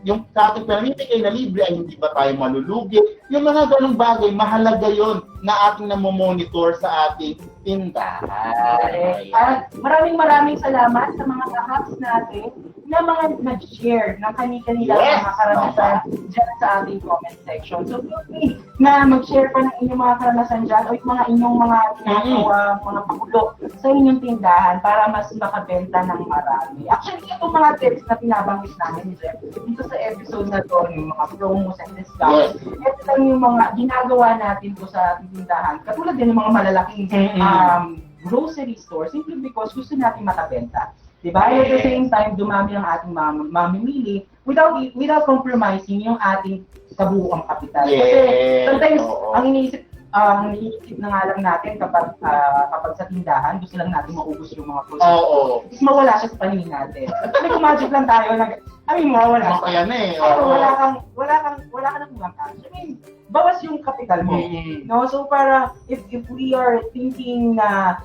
S1: yung sa ating pinamimigay na libre ay hindi ba tayo malulugi. Yung mga ganung bagay, mahalaga yon na ating namomonitor sa ating tindahan.
S2: At maraming salamat sa mga ka-hubs natin na mga nag-share ng kani-kanila mga karanasan dyan sa ating comment section. So feel free na mag-share pa ng inyong mga karanasan dyan o yung mga inyong mga ginagawa, mga pakulo sa inyong tindahan para mas makabenta ng marami. Actually, itong mga tips na pinabanggit namin dito sa episode na to, yung mga promos and discounts, ito lang yung mga ginagawa natin po sa ating tindahan. Katulad din ng mga malalaking grocery stores, simply because gusto natin makabenta. Diba? At the same time, dumami ang ating mamimili without compromising yung ating kabuuang kapital. Kasi sometimes, ang iniisip na nga lang natin kapag sa tindahan, gusto lang natin maubos yung mga products. Is mawala siya sa paningin natin. May magic lang tayo na, mawala.
S1: Kaya na eh.
S2: Wala ka na kulang cash. I mean, bawas yung kapital mo. No? So para, if we are thinking na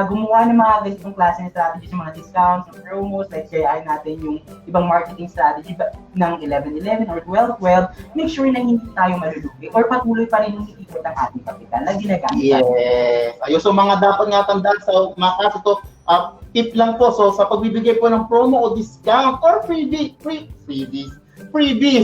S2: gumawa ng mga ganitong klase ng strategies, mga discounts, ng promos, like kayain natin yung ibang marketing strategy ng 11-11 or 12-12, make sure na hindi tayo malulugi or patuloy pa rin yung iikot ang ating kapital na ginagamit.
S1: Yes. Ayun, so mga dapat nga tandaan sa mga kaso to, tip lang po, so sa pagbibigay po ng promo o discount or freebies,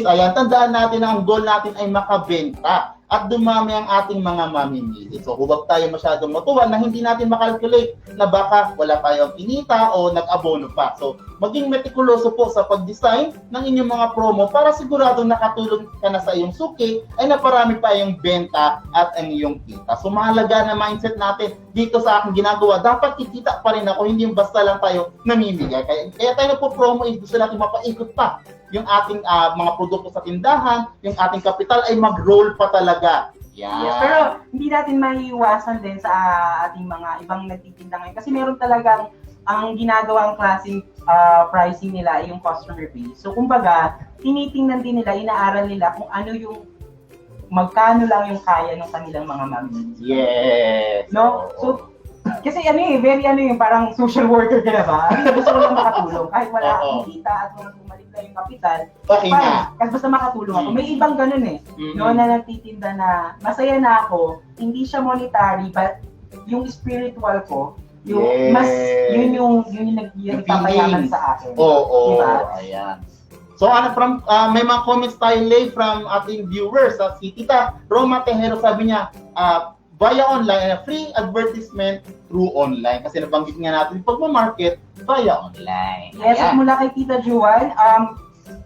S1: ayan, tandaan natin na ang goal natin ay makabenta at dumami ang ating mga mamimili. So huwag tayo masyadong matuwa na hindi natin makalculate na baka wala tayong kinita o nag-abono pa. So maging meticuloso po sa pag-design ng inyong mga promo para sigurado nakatulong ka na sa iyong suki ay naparami pa yung benta at ang iyong kita. So mahalaga na mindset natin dito sa aking ginagawa. Dapat kikita pa rin ako, hindi yung basta lang tayo namimigay. Kaya tayo po promo is gusto natin mapaikot pa yung ating mga produkto sa tindahan, yung ating kapital ay mag-roll pa talaga. Yeah.
S2: Yes, pero hindi natin maiiwasan din sa ating mga ibang nagtitinda ngayon kasi meron talagang ang ginagawang klaseng pricing nila yung customer base. So kumbaga, tinitingnan din nila, inaaral nila kung ano yung magkano lang yung kaya ng kanilang mga mamimili.
S1: Yes.
S2: No? So kasi yung parang social worker ka na ba? Gusto ko lang makatulong kahit wala akong kita at walang bumalik na yung kapital.
S1: Okay na.
S2: Kasi basta makatulong ako. May ibang ganun no, na nagtitinda na masaya na ako, hindi siya monetary but yung spiritual ko, yung mas yun yung nagpapayaman sa akin. Diba?
S1: Ayan. So may mga comments tayo late from ating viewers. Si Tita Roma Tejero sabi niya, via online, free advertisement through online. Kasi nabanggit nga natin pag-market via online.
S2: Yes, at mula kay Tita Juan,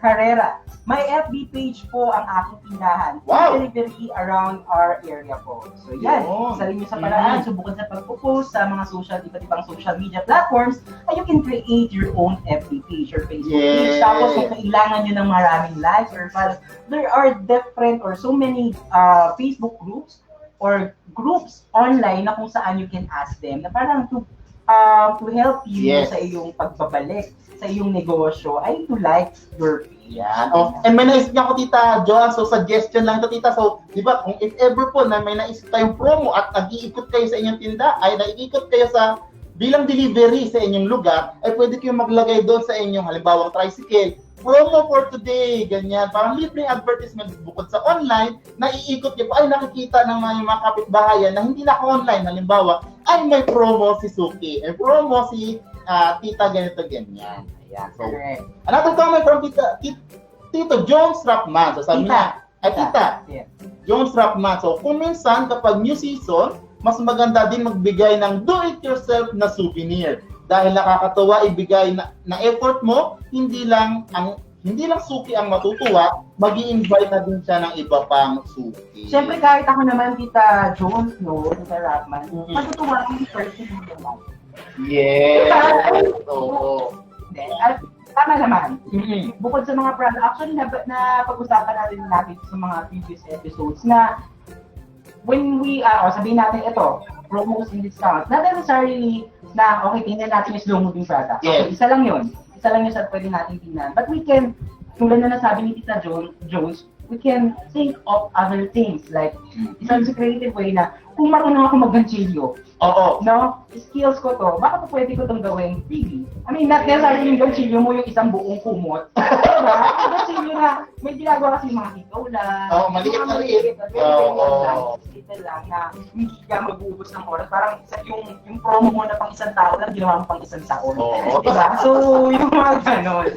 S2: Carrera. May FB page po ang aking tindahan.
S1: Wow!
S2: Delivery around our area po. So yan, isa rin nyo sa paraan. So bukod sa pagpo-post sa mga iba't ibang social media platforms, you can create your own FB page or Facebook page. Tapos kung kailangan nyo ng maraming likes or follows, there are different or so many Facebook groups or groups online na kung saan you can ask them na parang to help you sa iyong pagbabalik sa iyong negosyo ay to like your page.
S1: Yan. And may naisip niya ako, Tita Joan, so suggestion lang ito, Tita. So, di ba, kung if ever po na may naisip tayong promo at nag-iikot kayo sa inyong tinda, ay nag-iikot kayo sa bilang delivery sa inyong lugar, ay pwede kayong maglagay doon sa inyong halimbawang tricycle. Promo for today, ganyan. Parang libreng advertisement bukod sa online, naiikot niyo po, ay nakikita ng mga kapitbahayan na hindi naka-online. Halimbawa, ay may promo si Suki, may promo si Tita ganito, ganyan. Ayan. So, another comment from Tito Jones Rapman. So, sabi niya, Tita, Jones Rapman. So, kung minsan kapag new season, mas maganda din magbigay ng do-it-yourself na souvenir. Dahil nakakatuwa ibigay na effort mo, hindi lang suki ang matutuwa, mag-i-invite na din siya ng iba pang suki.
S2: Siyempre kahit ako naman, Tita Jones, Tita Rapman, matutuwa akong person naman.
S1: Yes! Oo.
S2: At tama naman. Bukod sa mga product, actually na pag-usapan natin sa mga previous episodes na when we, sabihin natin ito, promos and discounts. Not necessarily na, okay, tingnan natin yung slow moving products.
S1: Yes.
S2: Okay, isa lang yun. Isa lang yun sa pwede natin tingnan. But we can, tulad na nasabi ni Tita Jones, we can think of other things. Like, isang creative way na, kung marunong ako mag-ganchilyo,
S1: Oo.
S2: no? Skills ko to, baka po pwede ko itong gawin freely. I mean, not necessarily yung ganchilyo mo yung isang buong kumot. Diba? Yung ganchilyo na may ginagawa kasi mga titola.
S1: Oo, maliit na liit. Oo.
S2: Little lang na hindi ka mag-uubos ng oras. Parang yung promo mo na pang isang tao lang, ginawa mo pang isang taon.
S1: Oo.
S2: Diba? So, yung mga ganon.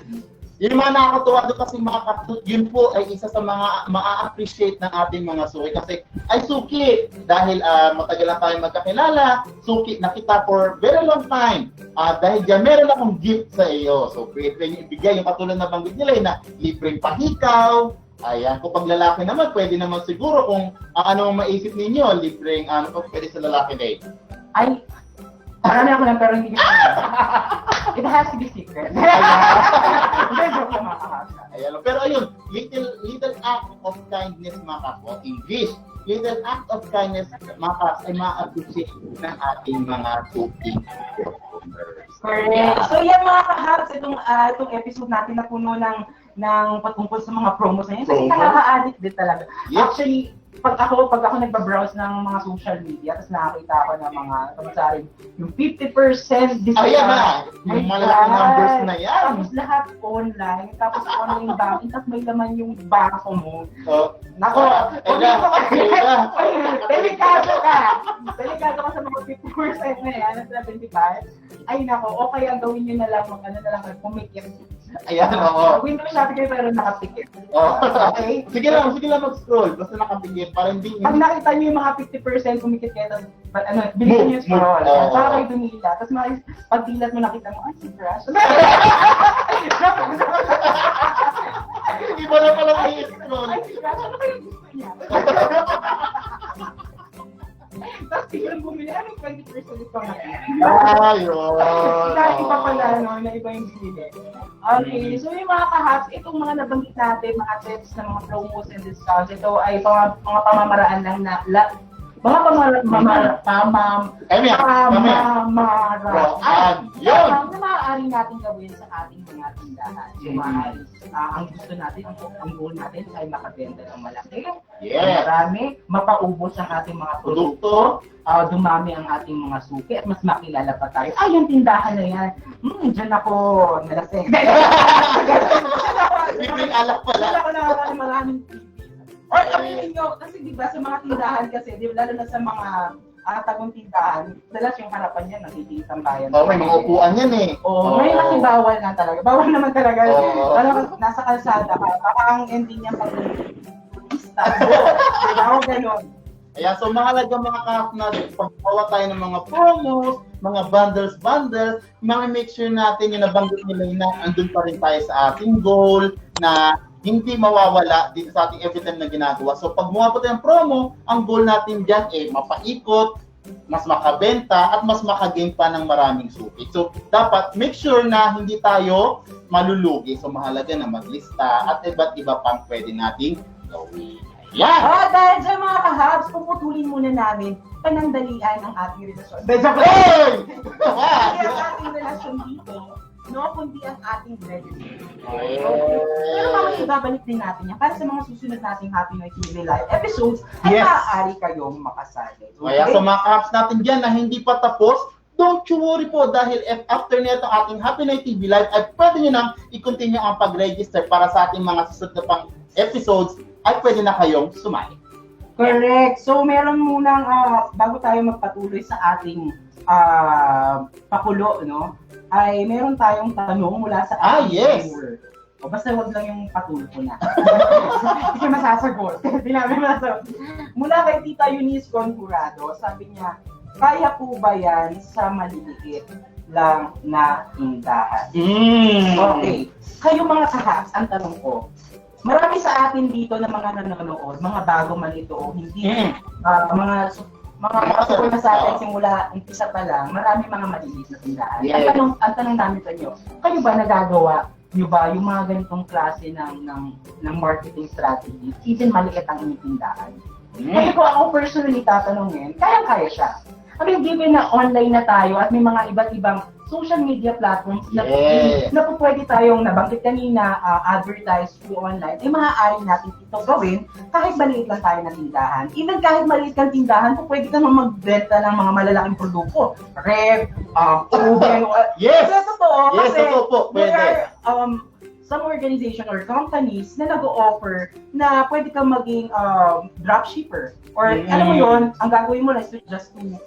S1: Yung mga nakakatuwa doon kasi mga kapatid, yun po ay isa sa mga maa-appreciate ng ating mga suki. Kasi, ay suki, dahil matagal na tayo magkakilala, suki na kita for very long time. Dahil dyan, meron akong gift sa iyo. So, pwede nyo ibigay yung katulad na banggit nila na libreng pahikaw. Ayan, kung pag lalaki naman, pwede naman siguro kung ano ang maisip ninyo, libreng ano pwede sa lalaki day.
S2: Ay, marami ako lang pero hindi ko It has to be secret. Hindi, joke lang mga kakasa.
S1: Ayan, pero ayun, little act of kindness mga kapwa, English. Little act of kindness mga kapwa ay ma-appreciate ng ating mga suki.
S2: Correct. So yan mga kahabs, itong episode natin na puno ng patungkol sa mga promos na yun. So nakaka-addict din talaga.
S1: Yes.
S2: Actually, pag ako nagba-browse ng mga social media, tapos nakakita ko ng mga kabasarin, yung 50% discount.
S1: Ayan na, yung malaki numbers na yan.
S2: Tapos lahat online, tapos online banking, tapos may laman yung bangko mo.
S1: So,
S2: Nako, delikado ka. Delikado ka sa mga 50% na yan, sa 75. Ay nako, okay ang gawin nyo na lang, pumikit.
S1: ayan, oo.
S2: Window shopping kayo pero nakapikit.
S1: Okay. Sige lang mag-scroll. Basta nakapigil para hindi
S2: Pag nakita nyo yung mga 50% pumikit kayo, tapos, bilisan nyo yung scroll.
S1: Oo.
S2: Saka kayo dumila. Tapos pag dilat mo nakita mo, ay, si Crush.
S1: Iba na pala may scroll.
S2: Ay, si Crush, ano kayo gusto niya? Tapos tignan bumili, anong 20% discount natin?
S1: Ayun.
S2: Iba pala, na iba yung binili. Okay, so yung mga kahabs, itong mga nabanggit natin, mga tips na mga promos and discounts, ito ay mga pamamaraan lang na, mga pamamaraan
S1: yun!
S2: na maaari natin gawin sa ating mga tindahan. So, maaari, ang gusto natin, ang goal natin ay makabenta ng malaki, marami, mapaubos ang ating mga produkto, dumami ang ating mga suki, at mas makilala pa tayo. Ay, yung tindahan na yan, dyan ako nalasing.
S1: Bibing alak pala.
S2: Wala ko na maraming TV. Or aminin nyo, kasi diba sa mga tindahan kasi, lalo na sa mga tagong tindahan, dalas yung harapan niya nagiging tambayan.
S1: May mga upuan yan eh.
S2: May nakibawal na talaga. Bawal naman talaga.
S1: Oo.
S2: Nasa kalsada ka, baka ang ending niya pang istado. Diba? O gano'n.
S1: Ayan, so mahalaga mga kahap natin, pagbawa tayo ng mga promos, mga bundles, make sure natin yung nabanggit nila na andun pa rin tayo sa ating goal na hindi mawawala dito sa ating every time na ginagawa. So pag gumawa tayo ng promo, ang goal natin dyan ay mapaikot, mas makabenta, at mas makagain pa ng maraming suki. So dapat make sure na hindi tayo malulugi. So mahalaga na maglista at iba't iba pang pwede nating gawin. Yan!
S2: Dahil dyan mga kahabs, puputulin muna namin panandalian ang ating relasyon.
S1: Hey!
S2: Hindi ang ating relasyon dito, kundi ang ating register. Pero mamaya ibabalik din natin yan para sa mga susunod nating Happy Noy TV Live episodes ay maaari kayong makasali.
S1: Kaya sa mga caps natin dyan na hindi pa tapos, don't you worry po dahil after nito ating Happy Noy TV Live ay pwede nyo nang i-continue ang pag-register para sa ating mga susunod na pang episodes ay pwede na kayong sumali.
S2: Correct. So meron munang bago tayo magpatuloy sa ating pakulo, no? Ay meron tayong tanong mula sa ating viewer. O basta wag lang yung patulo ko na. Hindi masasagot. Hindi namin masasagot. Mula kay Tita Eunice Concurado, sabi niya, kaya po ba yan sa maliliit lang na tindahan? Okay. Kayo mga kahabs, ang tanong ko, marami sa atin dito na mga nanonood, mga bago man ito o hindi, mga kasukol na sa atin simula umpisa pa lang, marami mga maliliit na tindahan. Ang tanong namin sa inyo, kayo ba nagagawa nyo ba yung mga ganitong klase ng marketing strategy, even maliit ang inyong tindahan? Kasi kung ako personally tatanungin, kaya siya. I mean, given na online na tayo at may mga iba't ibang social media platforms na, na po pwede tayong nabanggit kanina, advertise through online, ay maaari natin ito gawin kahit maliit lang tayo na tindahan. Even kahit maliit kang tindahan, po pwede ka naman magbenta ng mga malalaking produkto. Ref, oven,
S1: Yes!
S2: totoo,
S1: Yes,
S2: kasi
S1: totoo po,
S2: there
S1: pwede.
S2: are some organization or companies na nag-o-offer na pwede kang maging dropshipper. Or alam mo yon, ang gagawin mo na is just to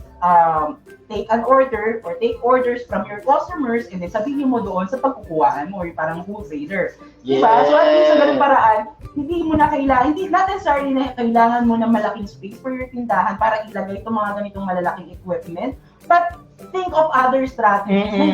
S2: take an order or take orders from your customers and then sabihin mo doon sa pagkukuhaan mo or parang wholesaler.
S1: Yes.
S2: Diba? So at least sa ganung paraan, hindi mo na kailangan, hindi not necessarily na kailangan mo ng malaking space for your tindahan para ilagay itong mga ganitong malalaking equipment. But think of other strategies na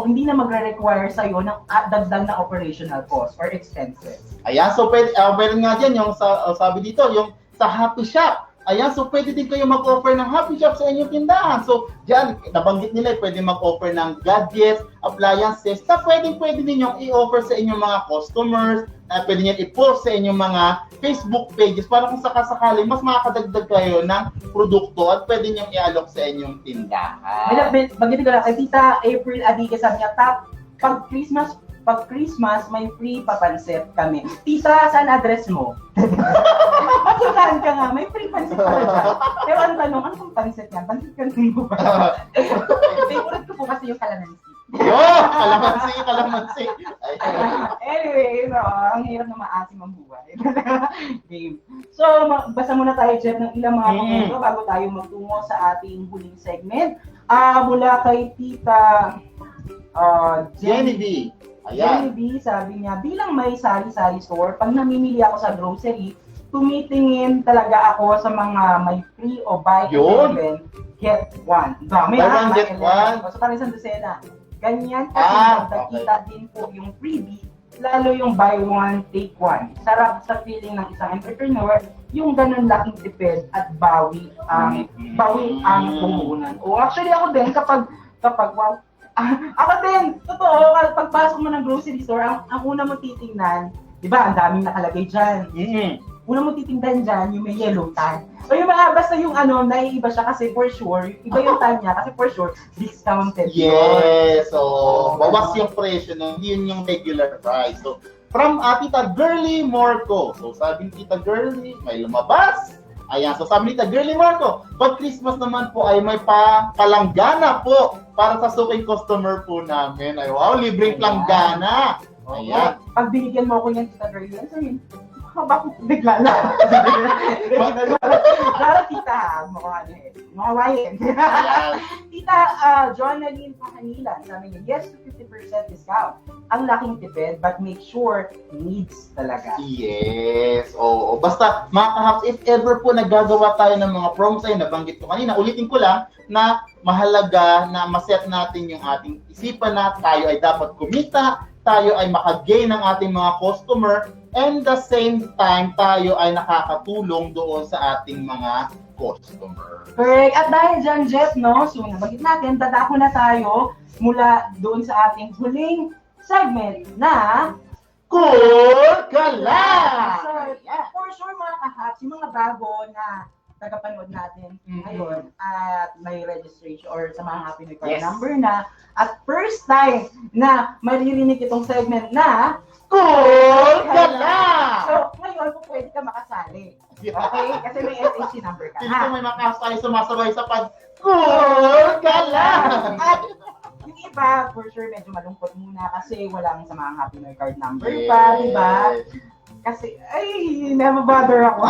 S2: hindi na magre-require sa iyo ng dagdag na operational cost or expenses.
S1: Ayan, so pwede, meron nga dyan yung sabi dito, yung sa Happy Shop. Ayan, so pwede din kayo mag-offer ng Happy Shop sa inyong tindahan. So, dyan, nabanggit nila, pwede mag-offer ng gadgets, appliances, na pwede ninyong i-offer sa inyong mga customers, pwede nyo i-post sa inyong mga Facebook pages para kung sakasakali, mas makakadagdag kayo ng produkto at pwede nyo i-alok sa inyong tindahan.
S2: Bagay ko lang, kay Tita April Adique sabi niya, pag Christmas, may free papansit kami. Tita, saan address mo? Pagkitaan ka nga, may free pansit pala dyan. Pero ang tanong, ano pong pansit yan? Pansit kantin mo ba? Favorite ko po kasi yung kalamansi.
S1: Yo! Kalamansi!
S2: Anyway, so, ang hirap na maasim ang buhay. Game. So, basa muna tayo, Jeff, ng ilang mga komento bago tayo magtungo sa ating huling segment. Mula kay Tita
S1: Jenny B.
S2: Jenny B, sabi niya, bilang may sari-sari store, pag namimili ako sa grocery, tumitingin talaga ako sa mga may free o buy 11, get 1. Dami
S1: Buy one, get one.
S2: So, parang isang dosena. Ganyan kasi nagkakita din po yung freebie, lalo yung buy one, take one. Sarap sa feeling ng isang entrepreneur, yung ganun laking tipid at bawi ang puhunan. O actually ako din, kapag wow, ako din, totoo, pagpasok mo ng grocery store, ang una mo titingnan, di ba, ang daming nakalagay dyan. Una mo titingnan dyan, yung may yellow tan. O yung mga, basta yung naiiba siya kasi for sure, iba yung tan niya kasi for sure, discounted.
S1: Yes, so, bawas yung presyo, hindi yun yung regular price. So, from Tita Girly Morco. So, sabi ni Tita Girly, may lumabas. Ayan, so sabi ni Tita Girly Morco, pag Christmas naman po ay may palanggana po para sa suking customer po namin. Ay, wow, libreng planggana. Ayan.
S2: Pag binigyan mo ako yan, Tita Girly, sabihin, bakit bigla na? Para tita, makawain. Tita Jonaline Pahanilan, sabi niya, yes to 50% discount. Ang laking tipid, but make sure needs talaga.
S1: Yes. Oo. Basta, mga kahaps, if ever po nagagawa tayo ng mga promos ay nabanggit ko kanina, ulitin ko lang na mahalaga na maset natin yung ating isipan na tayo ay dapat kumita, tayo ay makagain ng ating mga customer, and the same time, tayo ay nakakatulong doon sa ating mga customer.
S2: Correct. At dahil dyan, Jeff, no? So, nabagit natin, dadako na tayo mula doon sa ating huling segment na
S1: Cool Kala!
S2: So, for sure, mga kahaps, yung mga bago na tagapanood natin ngayon at may registration or sa mga Happy New Year number na at first time na maririnig itong segment na
S1: Cool Kala!
S2: So, ngayon kung pwede ka makasali. Okay? Kasi may SHC number ka.
S1: Hindi ko may makakas tayo sumasabay sa Cool Kala!
S2: At yung iba, for sure, medyo malungkot muna kasi walang sa mga Happy New Card number pa, di ba? Kasi, nababother ako.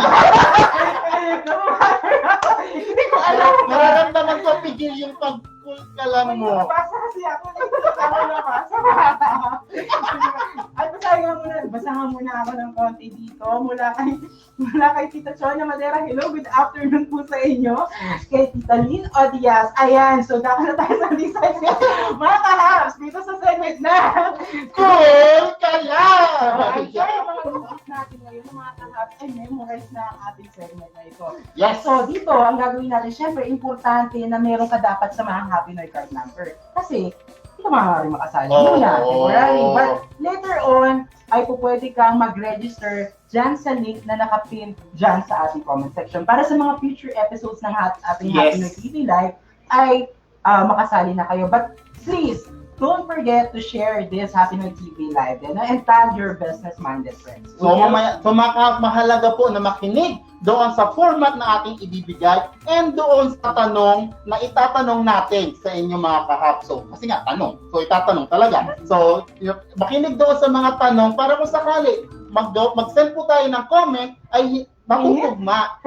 S2: Hindi ko alam.
S1: Nararamdaman ko pigil yung pag-cool ka lang mo.
S2: Basta kasi ako, ako na basa. At basa nga muna ako ng konti dito mula kay Tita Chona Madera. Hello, good afternoon po sa inyo. Kay Tita Lynn Odias. Ayan, so dako na tayo sa segment. Mga kahaps, dito sa segment na
S1: Cool ka lang!
S2: Ay, mga lupit natin ngayon, mga kahaps, ay memorize na ang ating segment na ito.
S1: Yes!
S2: So, dito, ang gagawin natin, syempre, importante na meron ka dapat sa mga Happy New Card number. Kasi, hindi ka maaaring makasali muna, temporary. But later on, ay pwede kang mag-register dyan sa link na nakapin dyan sa ating comment section. Para sa mga future episodes ng ating Happy New TV Live, ay makasali na kayo. But please, don't forget to share this Happy Noy TV live and tag your business-minded friends.
S1: So, mahalaga po na makinig doon sa format na ating ibibigay and doon sa tanong na itatanong natin sa inyong mga kahapso. Kasi nga, tanong. So, itatanong talaga. So, makinig doon sa mga tanong para kung sakali mag-send po tayo ng comment ay natutugma.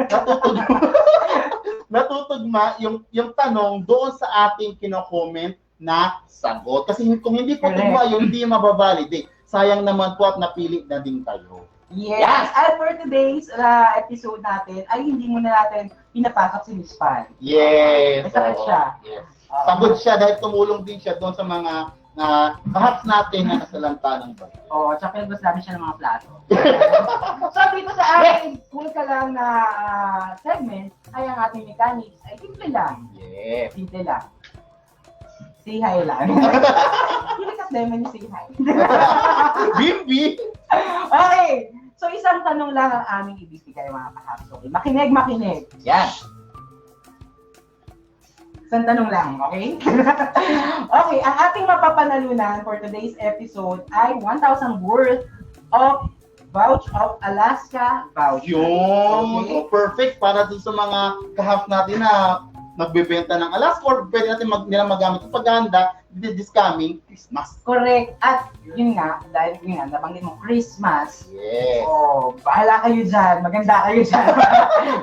S1: Natutugma yung tanong doon sa ating kino-comment na sagot. Kasi kung hindi po tugma yun, hindi mababalidate. Sayang naman po at napili na din kayo.
S2: Yes! And for today's episode natin, ay hindi muna natin pinapasok si Miss Pan.
S1: Yes!
S2: Masakit siya.
S1: Yes. Pagod siya dahil tumulong din siya doon sa mga perhaps natin na nasalanta ng bagay.
S2: Oo, tsaka pinagos namin siya ng mga plato. So dito sa ating cool ka lang na segment, ay ang ating mechanics ay simple lang.
S1: Yes.
S2: Simple lang. Say hi lang. Hindi ka naman yung say hi.
S1: Bimbi!
S2: Okay. So isang tanong lang ang aming ibibigay mga kahapso. Okay? Makinig.
S1: Yan.
S2: Isang tanong lang, okay? Okay, ang ating mapapanalunan for today's episode ay 1,000 worth of vouch of Alaska voucher.
S1: Yun!
S2: Okay?
S1: Perfect para dun sa mga kahap natin na nagbebenta ng Alaska or pwede natin nila magamit sa paghahanda this coming Christmas.
S2: Correct. At yun nga, dahil yun nga, nabanggit mo Christmas.
S1: Yes.
S2: Oh, bahala kayo dyan. Maganda kayo dyan.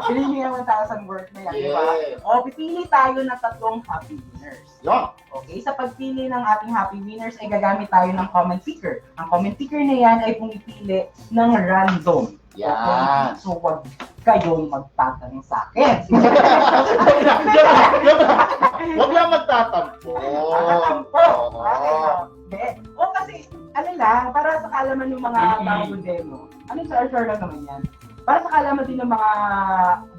S2: Pili yung 1,000 worth na yan, di ba?
S1: Yes.
S2: O, pipili tayo ng 3 happy winners.
S1: Yun.
S2: Okay, sa pagpili ng ating happy winners ay gagamit tayo ng comment picker. Ang comment picker na yan ay pumipili ng random.
S1: Yan.
S2: Okay? So, wag kayong magtatanong sa akin.
S1: Huwag lang magtatampo.
S2: Tatampo. O kasi, ano lang, para sa kalaman ng mga bago demo. Ano sa share lang naman yan? Para sa kalaman din ng mga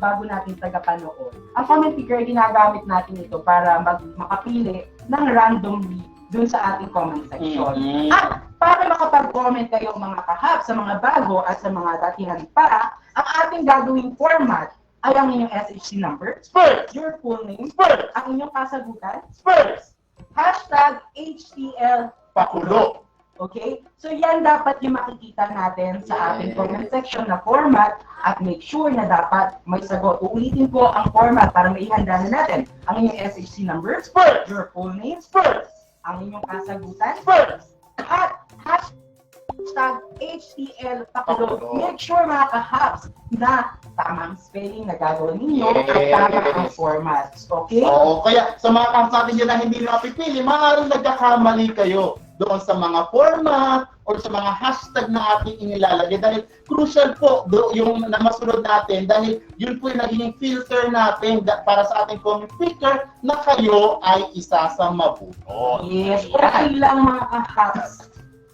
S2: bago nating tagapanood. Ang comment picker, ginagamit natin ito para makapili ng randomly dun sa ating comment section.
S1: Mm-hmm.
S2: At para makapag-comment kayo mga kahap sa mga bago at sa mga datihan pa, ang ating gagawing format ay ang inyong SHC number,
S1: Spurs!
S2: your full name,
S1: Spurs!
S2: ang inyong kasagutan,
S1: Spurs!
S2: hashtag HTL
S1: Pakulo!
S2: Okay? So yan dapat yung makikita natin sa ating comment section na format at make sure na dapat may sagot. Uulitin ko ang format para maihanda na natin ang inyong SHC number,
S1: Spurs!
S2: your full name,
S1: Spurs!
S2: ang inyong kasagutan,
S1: Spurs!
S2: at hashtag HTL Pakulo.
S1: Pakulo.
S2: Make sure mga kahaps na tamang spelling na gagawin ninyo at tama ang format. Okay?
S1: Oo, kaya sa mga kahap natin dyan na hindi napipili, maaaring nagkakamali kayo doon sa mga format or sa mga hashtag na ating inilalagay dahil crucial po yung na masunod natin dahil yun po yung naging filter natin para sa ating comment picker na kayo ay isa sa mabuto.
S2: Yes, okay lang mga kahaps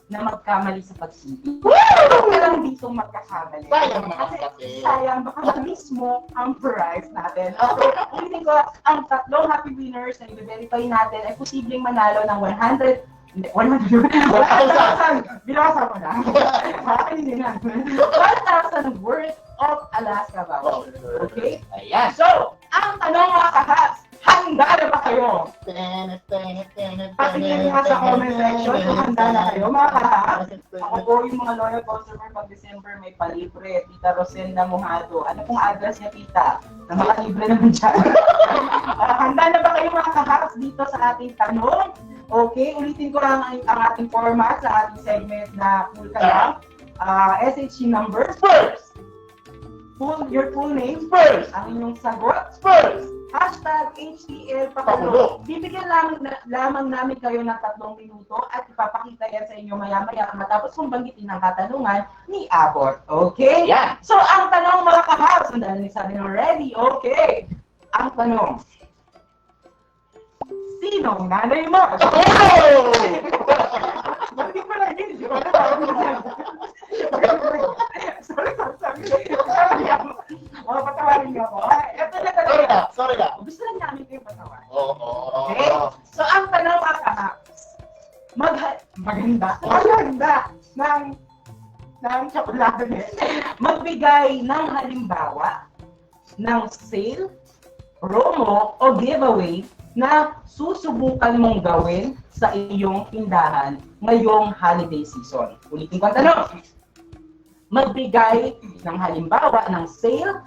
S2: na magkamali sa pagsipi. Okay lang dito magkakamali.
S1: Sayang naman kasi.
S2: Sayang, baka mismo ang prize natin. Okay, ulitin ko, ang 3 happy winners na i-verify natin ay posibleng manalo ng 100. Binasa ko na. Hindi na. 1,000 worth of Alaska voucher. Okay?
S1: Ayan.
S2: So, ang tanong mga kahaps, handa na ba kayo? Patingin nga sa comment section kung handa na kayo mga kahaps. Ako po yung mga loyal customer pag December may palibre. Tita Rosenda Mojado. Ano pong address niya, tita? Na makalibre naman dyan. Handa na ba kayo mga kahaps dito sa ating tanong? Okay, ulitin ko lang ang ating format sa ating segment na cool ka lang. SHC number,
S1: Spurs!
S2: your full name,
S1: Spurs!
S2: ang inyong sagot,
S1: Spurs!
S2: hashtag HTL
S1: Pakulo.
S2: Pakulo. Bibigyan lamang namin kayo ng 3 minuto at ipapakita yan sa inyo maya-maya matapos kong banggitin ang katanungan ni Abot. Okay?
S1: Yan.
S2: So, ang tanong mga kahaps, dahil sabi nyo ready, okay. Ang tanong, sinong nanay mo?
S1: Oh!
S2: Hindi ko lang yun. Patawarin niyo ako. Ito na talaga.
S1: Sorry na.
S2: Gusto lang namin kayo patawarin.
S1: Oo.
S2: Okay? So, ang tanong mga kahaps, maganda ng tsokolate. Magbigay ng halimbawa ng sale, promo, o giveaway na susubukan mong gawin sa iyong tindahan ngayong holiday season? Ulitin ko ang tanong. Magbigay ng halimbawa ng sale,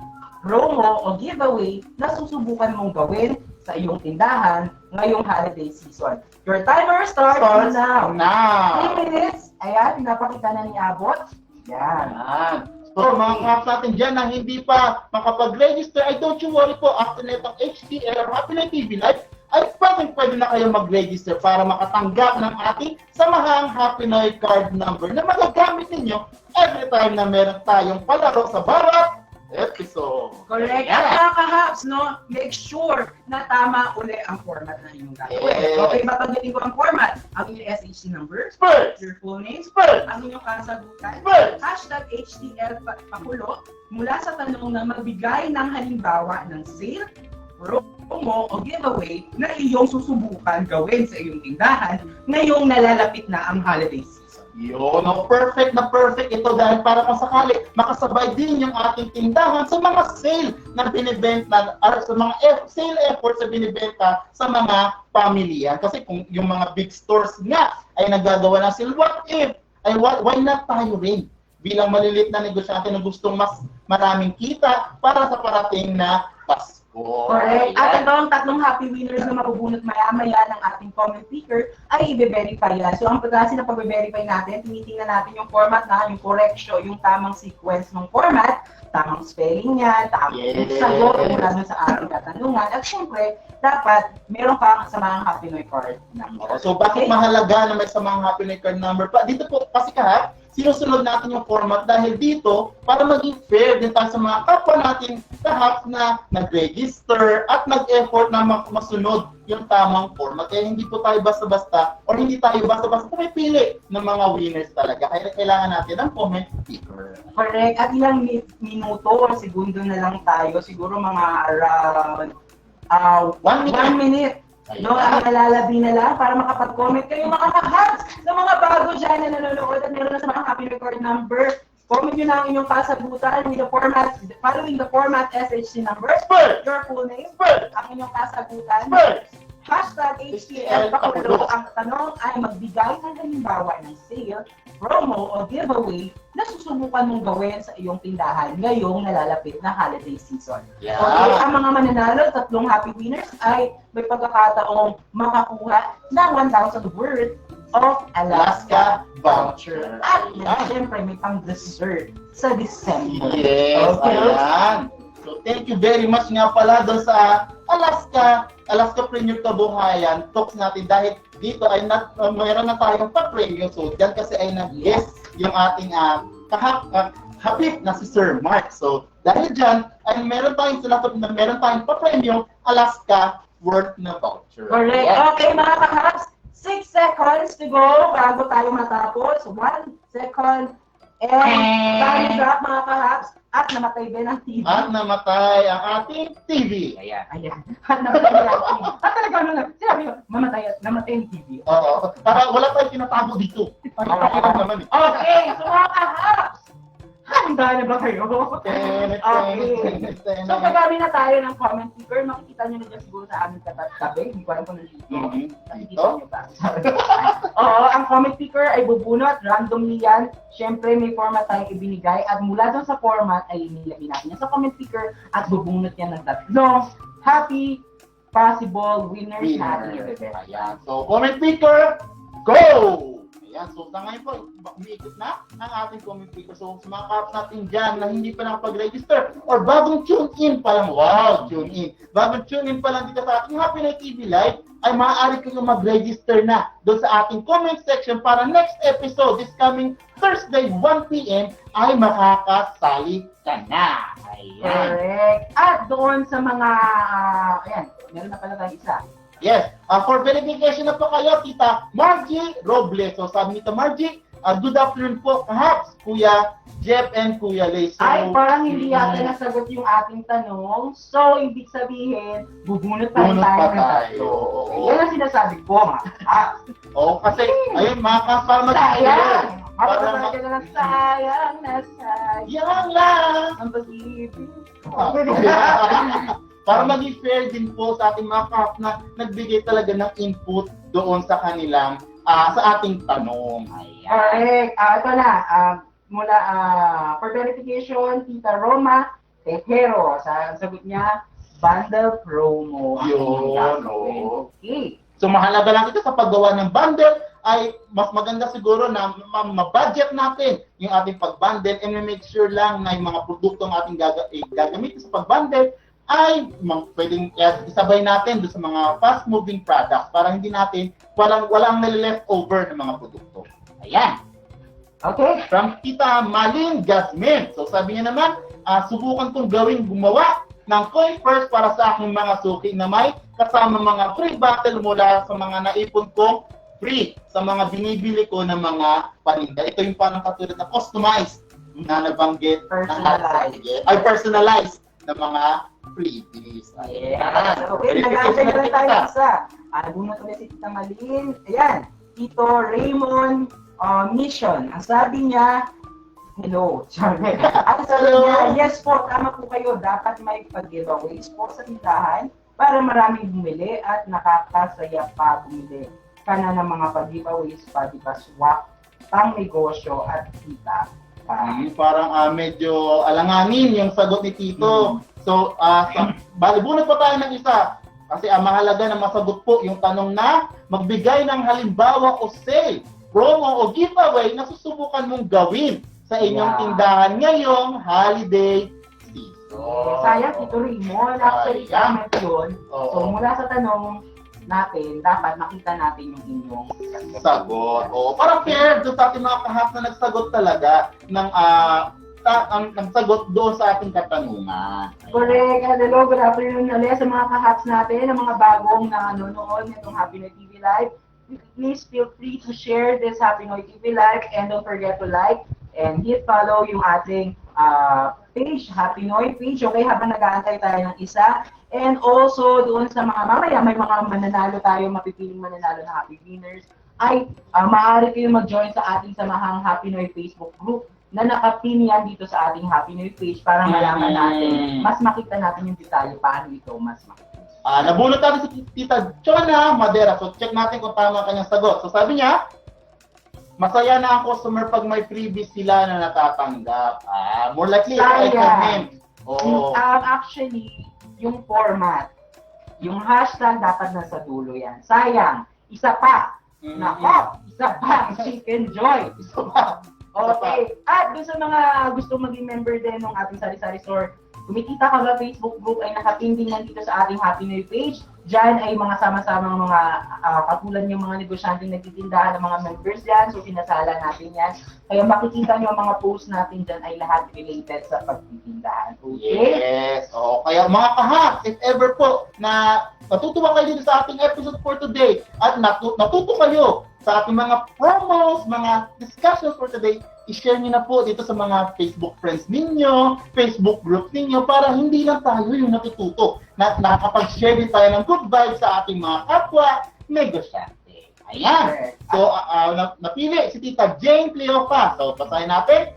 S2: promo o giveaway na susubukan mong gawin sa iyong tindahan ngayong holiday season. Your timer starts now. 3 minutes. Ayan, pinapakita na ni Abot. Yan.
S1: Yan. So, mga kaps natin dyan na hindi pa makapag-register, ay don't you worry po, after netong HTL or Happy Night TV Live, ay pwede na kayo mag-register para makatanggap ng ating samahang Happy Night card number na magagamit ninyo every time na meron tayong palaro sa bawat episode.
S2: Correct.
S1: Ayan.
S2: At mga kahaps, no, make sure na tama uli ang format na inyong gagawin.
S1: Yes.
S2: Okay, mapagdating ko ang format. Ang inyong SHC number,
S1: First!
S2: your full name,
S1: First!
S2: ang inyong kasagutan,
S1: First!
S2: hashtag HTL pakulo, mula sa tanong na magbigay ng halimbawa ng sale, promo o giveaway na iyong susubukan gawin sa iyong tindahan ngayong nalalapit na ang holiday season.
S1: Yun, no, perfect ito dahil para kung sakali makasabay din yung ating tindahan sa mga sale na binibenta, sa mga sale efforts na binibenta sa mga pamilya. Kasi kung yung mga big stores nga ay nagagawa ng sale, what if? Ay why not tayo rin? Bilang maliliit na negosyante na gustong mas maraming kita para sa parating na Pasko.
S2: Correct. At ito ang tatlong happy winners na mabubunot maya-maya ng ating comment picker ay i-verify yan. So ang klase na pag-verify natin, tinitingnan natin yung format na, yung correction, yung tamang sequence ng format, tamang spelling niyan, tamang sagot mula dun sa ating katanungan. At syempre, dapat meron kang samahang Happy New Year card number.
S1: So bakit mahalaga na may samang Happy New Year card number pa? Dito po kasi kahap, sinusunod natin yung format dahil dito para maging fair din tayo sa mga kapwa natin kahap na nag-register at nag-effort na masunod yung tamang format. Kaya hindi po tayo basta-basta or hindi tayo basta-basta pumipili ng mga winners talaga. Kaya kailangan natin ng comment picker.
S2: Correct. At ilang minuto o segundo na lang tayo, siguro mga around 1 minute. No, ang nalalabi na lang para makapag-comment kayo mga kahats sa mga bago dyan na nanonood at meron na sa mga happy record number. Comment nyo na ang inyong kasagutan with the format, following the format SHC number, your full name, ang inyong kasagutan, hashtag HTL pakulo. Ang tanong ay magbigay ng halimbawa ng sale, promo o giveaway na susubukan mong gawin sa iyong tindahan ngayong nalalapit na holiday season.
S1: Yeah.
S2: Okay, ang mga mananalo, tatlong happy winners ay may pagkakataong makakuha ng 1,000 worth of Alaska voucher. At siyempre may pang-dessert sa December.
S1: Yes,
S2: Okay.
S1: ayan. So thank you very much nga pala doon sa Alaska Premier Kabuhayan talks natin dahil dito ay mayroon na tayong pa-premium. So dyan kasi ay nag-guest yung ating hapit na si Sir Mark. So dahil dyan ay meron tayong pa-premium Alaska worth na voucher.
S2: Correct.
S1: Yeah.
S2: Okay mga kahaps, 6 seconds to go bago tayo matapos. 1 second and time drop mga kahaps. At namatay din ang TV.
S1: At namatay ang ating TV.
S2: Ayan. At namatay ang TV. At talaga ano na, sinabi ko, namatay ang TV.
S1: Oo. Para wala tayong tinatago dito. Para naman eh.
S2: Okay, so mga kahaps, handa na ba kayo? Okay. So pagkami na tayo ng comment picker, makikita nyo na dyan siguro sa aming tabi. Hindi ko alam kung nandito. Nakikita nyo ba? Oo, ang comment picker ay bubunot, randomly yan. Siyempre may format tayong ibinigay at mula dun sa format ay inilagay natin yan sa comment picker at bubunot yan ng tatlong happy possible winners natin i-bebet.
S1: Ayan. So, comment picker, go! Ayan. So, sa ngayon po, umiikot na ang ating comment picker. So, sa mga kaps natin dyan na hindi pa nakapag-register or bagong tune in pa lang, tune in. Bagong tune in pa lang dito sa ating Happy Night TV Live, ay maaari kayong mag-register na doon sa ating comment section para next episode, this coming Thursday, 1 p.m., ay makakasali ka na. Ayan.
S2: Correct. At doon sa mga, ayan, meron na pala tayo isa.
S1: Yes. For verification na po kayo, Tita Margie Robles. So sabi nito Margie, good afternoon po, perhaps, Kuya Jeff and Kuya Lay. So,
S2: Ay, parang hindi yata nasagot yung ating tanong. So, ibig sabihin, bubunot pa rin tayo ng tatlo. Yan ang sinasabi ko, mga kahaps.
S1: Oo, kasi, ayun, mga kas, para
S2: Sayang!
S1: Para
S2: Mapapasagay ka na ng sayang na sayang.
S1: Yan lang!
S2: Ang pag-ibig.
S1: para maging fair din po sa ating mga kahap na nagbigay talaga ng input doon sa kanilang, sa ating tanong.
S2: Correct. Ito na, mula for verification, Tita Roma Tejero, sa sagot niya, bundle promo.
S1: Yun,
S2: Okay.
S1: So mahalaga lang ito sa paggawa ng bundle ay mas maganda siguro na ma-budget natin yung ating pag-bundle and make sure lang na yung mga produktong ating gagamitin sa pag-bundle ay pwedeng isabay natin doon sa mga fast-moving products para hindi natin walang nalileft over ng mga produkto. Ayan.
S2: Okay.
S1: From Tita Malin Jasmine. So sabi niya naman, subukan kong gumawa ng coin purse para sa aking mga suki na may kasama mga free bottle mula sa mga naipon kong free sa mga binibili ko ng mga paninda. Ito yung parang katulad na customized na nabanggit personalized na mga freebies.
S2: Ayan. Okay, nag-aantay na lang tayo isa. Bunot ulit si Tita Malin. Ayan, Tito Raymond Mission. Ang sabi niya, hello. Ang sabi niya, yes po, tama po kayo. Dapat may pag-giveaways po sa tindahan para maraming bumili at nakakasaya pa bumili ka na ng mga pag-giveaways pa, di ba, swak, pang negosyo at kita.
S1: Parang medyo alanganin yung sagot ni Tito. So, balibunod pa tayo ng isa. Kasi mahalaga na masagot po yung tanong na magbigay ng halimbawa o sale, promo o giveaway na susubukan mong gawin sa inyong tindahan ngayong holiday season.
S2: Sayang, Tito Raymond. Actually, tama yun. So, mula sa tanong natin, dapat makita natin yung inyong
S1: sagot. Parang fair doon sa ating mga kahap na nagsagot talaga ng nagsagot doon sa ating katanungan.
S2: Correct. Hello, good afternoon ulit sa mga kahaps natin, ang mga bagong nanonood nitong Happy Noy TV Live. Please feel free to share this Happy Noy TV Live and don't forget to like and hit follow yung ating page, Happy Noy page. Okay, habang nag-aantay tayo ng isa. And also, doon sa mga mamaya, may mga mananalo tayo, mapipiling mananalo na Happy Winners, ay maaari kayo mag-join sa ating samahang Happy Noy Facebook group na nakapin yan dito sa ating Happy Noy page para malaman natin, mas makita natin yung detalye paano ito mas makita.
S1: Nabunot natin si Tita Chona Madera. So, check natin kung tama kanyang sagot. So, sabi niya, masaya na ang customer pag may freebies sila na natatanggap. More likely, ito ay comment.
S2: Actually, yung format, yung hashtag dapat nasa dulo yan. Sayang, isa pa. Nako, isa pa, Chicken Joy.
S1: Isa pa.
S2: Okay. At doon sa mga gusto maging member din ng ating Sari-Sari Store, kumikita ka ba Facebook group ay nakapin din yan dito sa ating Happy Noy page. Diyan ay mga sama-samang mga katulad yung mga negosyanteng nagtitindahan ng mga members yan. So, pinasala natin yan. Kaya makikita nyo ang mga posts natin dyan ay lahat related sa pagtitindahan. Okay?
S1: Yes. Kaya mga kahap, if ever po na natutuwa kayo dito sa ating episode for today at natuto kayo sa ating mga promos, mga discussions for today, i-share nyo na po dito sa mga Facebook friends ninyo, Facebook group ninyo, para hindi lang tayo yung natututo na nakakapag-share din tayo ng good vibes sa ating mga kapwa negosyante. Ayan. So, napili si Tita Jane Cleopa. So, basahin natin.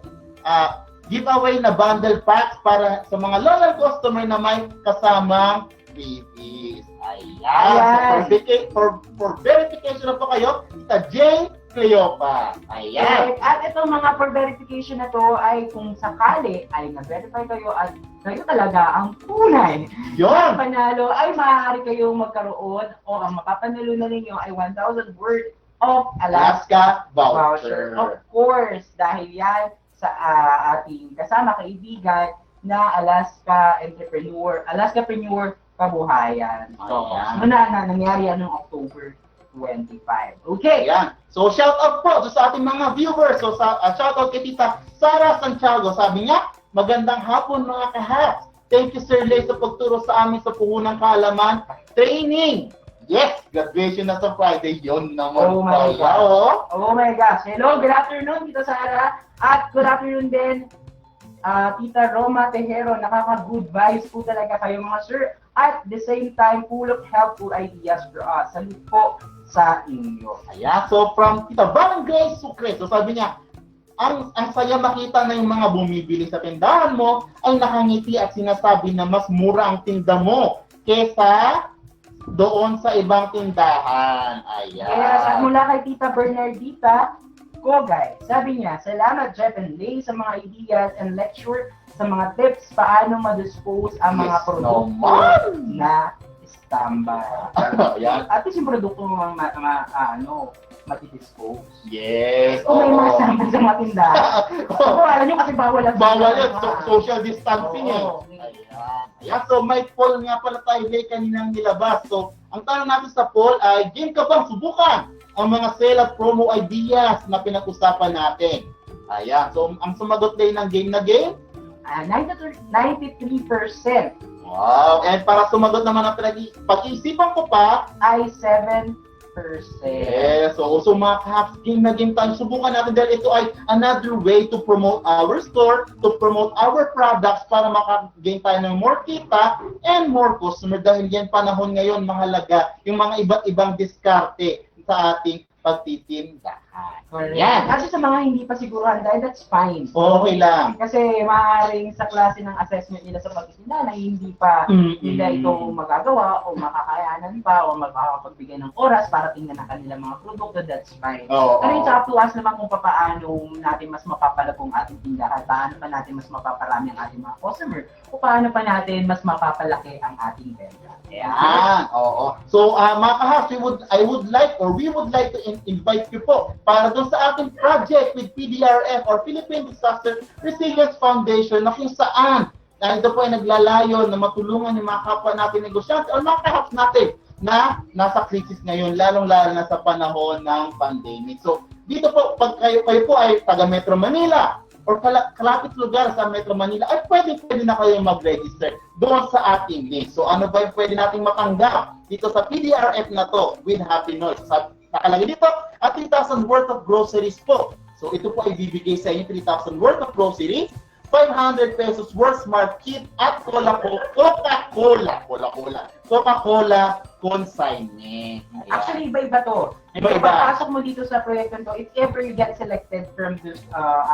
S1: Giveaway na bundle packs para sa mga loyal customer na may kasamang freebies. Ayan. So, for verification na po kayo, Tita Jane Cleopa. Ayan.
S2: At itong mga for verification na to ay kung sakali ay na-verify kayo at kayo talaga ang tunay
S1: Yun.
S2: panalo, ay maaari kayong magkaroon o ang mapapanalo na ninyo ay 1,000 worth of Alaska voucher. Of course, dahil yan sa ating kasama kaibigan na Alaskapreneur Kabuhayan. So, na nangyari yan noong October 25. Okay.
S1: Ayan. So, shout out po sa ating mga viewers. So, shout out kay Tita Sara Santiago. Sabi niya, magandang hapon mga kahats. Thank you Sir Lay sa pagturo sa amin sa puhunang kaalaman training. Yes, graduation na sa Friday. Yun naman.
S2: Oh my God. Oh my gosh. Hello, good afternoon Tita Sara. At good afternoon din Tita Roma Tejero. Nakaka-good vibes po talaga kayo mga sir. At the same time, full of helpful ideas for us. Salud po sa inyo.
S1: Ayan. So, from Tita Van Grace Sucre. So, sabi niya, ang saya makita na yung mga bumibili sa tindahan mo ay nakangiti at sinasabi na mas mura ang tinda mo kesa doon sa ibang tindahan. Ayan.
S2: Yes, at mula kay Tita Bernardita Kogay, sabi niya, salamat Jeff and Lay sa mga ideas and lecture sa mga tips paano ma-dispose ang mga
S1: Yes,
S2: produkto
S1: naman.
S2: na standby.
S1: Ayan.
S2: At least yung produkto mo mati-dispose.
S1: Yes.
S2: Kung may mga
S1: oo.
S2: standby sa mga tindahan. So, alam nyo kasi bawal ang
S1: Bawal yun.
S2: mga-
S1: Social distancing
S2: Oo.
S1: Ayan. Ayan. So, may poll nga pala tayo kaninang nilabas. So, ang tanong natin sa poll ay, game ka bang subukan ang mga sale at promo ideas na pinag-usapan natin? Ayan. So, ang sumagot din ng game na game,
S2: 93%
S1: wow. And para sumagot naman ang pag-iisipan ko pa,
S2: ay 7%.
S1: yes. So mga kahaps, game na game tayo. Subukan natin dahil ito ay another way to promote our store, to promote our products para maka-gain tayo ng more kita and more customer. Dahil yan panahon ngayon, mahalaga yung mga iba't ibang diskarte sa ating pagtitindahan.
S2: Correct.
S1: Yan.
S2: Kasi sa mga hindi pa siguro handa, that's fine.
S1: Okay lang.
S2: Kasi maaaring sa klase ng assessment nila sa pagtitinda na hindi pa nila ito magagawa o makakayanan pa o makakapagbigay ng oras para tingnan ang kanilang mga produkto, that's fine.
S1: Oo.
S2: Pero it's up to us naman kung paano natin mas mapapalagong ating tindahan, paano pa natin mas mapaparami ang ating mga customer, o paano pa natin mas mapapalaki ang ating benta.
S1: Yan. Oo. So, mga kahaps, we would like to invite you po para doon sa ating project with PDRF or Philippine Disaster Resilience Foundation na kung saan ito po ay naglalayon na matulungan yung mga kapwa natin negosyante o mga kahaps natin na nasa krisis ngayon, lalong-lalo na sa panahon ng pandemic. So, dito po, pag kayo po ay taga Metro Manila or kalapit lugar sa Metro Manila, ay pwede na kayo mag-register doon sa ating link. So, ano ba yung pwede nating matanggap dito sa PDRF na to with Happy Noise? Nakalagay dito, at 3,000 worth of groceries po. So, ito po ay bibigay sa inyo, 3,000 worth of groceries, 500 pesos worth Smart Kit at Coca-Cola consignment. Ayan.
S2: Actually, iba-iba to.
S1: Iba-iba.
S2: Pagpasok mo dito sa proyekto to, if ever you get selected from this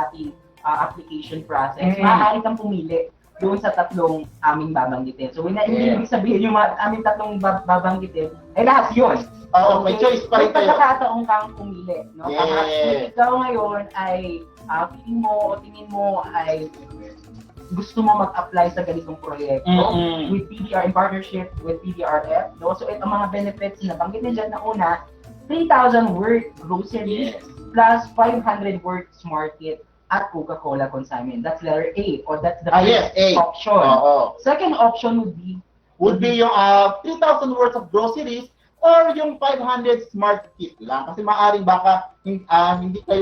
S2: ating application process, maaari kang pumili doon sa tatlong aming babanggitin. So, hindi ibig sabihin yung aming tatlong babanggitin, ay lahat yun.
S1: Oo, may choice pa rin
S2: May
S1: kayo.
S2: pagkakataon kang pumili. No?
S1: Yes.
S2: Kung ikaw ngayon ay feeling mo o tingin mo ay gusto mo mag-apply sa ganitong proyekto with PDR, in partnership with PDRF. No? So, ang mga benefits na banggitin dyan na una, 3,000 worth groceries plus 500 worth Smart Kit at Coca-Cola consignment. That's letter A, or that's the first option.
S1: Oo.
S2: Second option would be
S1: Yung 3,000 worth of groceries or yung 500 Smart Kit lang. Kasi maaaring baka hindi okay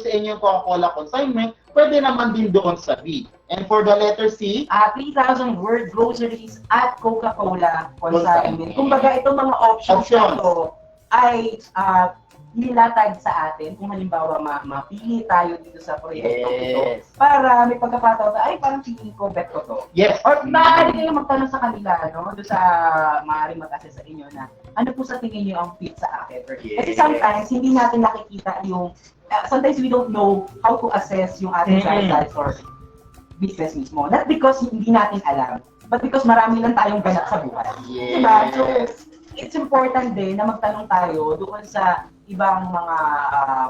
S1: sa inyo yung Coca-Cola consignment, pwede naman din doon sa B. And for the letter C,
S2: 3,000 worth groceries at Coca-Cola consignment. Kumbaga, itong mga options na to ay nilatag sa atin kung halimbawa mapili tayo dito sa proyekto ito para may pagkakataon na ay parang feeling ko bet ko to.
S1: yes.
S2: Or maaari kayo magtanong sa kanila, no? Doon sa maaari mag-assess sa inyo na ano po sa tingin niyo ang fit sa akin. Kasi sometimes hindi natin nakikita yung sometimes we don't know how to assess yung ating lifestyle or business mismo. Not because hindi natin alam, but because marami lang tayong ganap sa buhay.
S1: Yes.
S2: Diba? So, it's important din na magtanong tayo doon sa ibang mga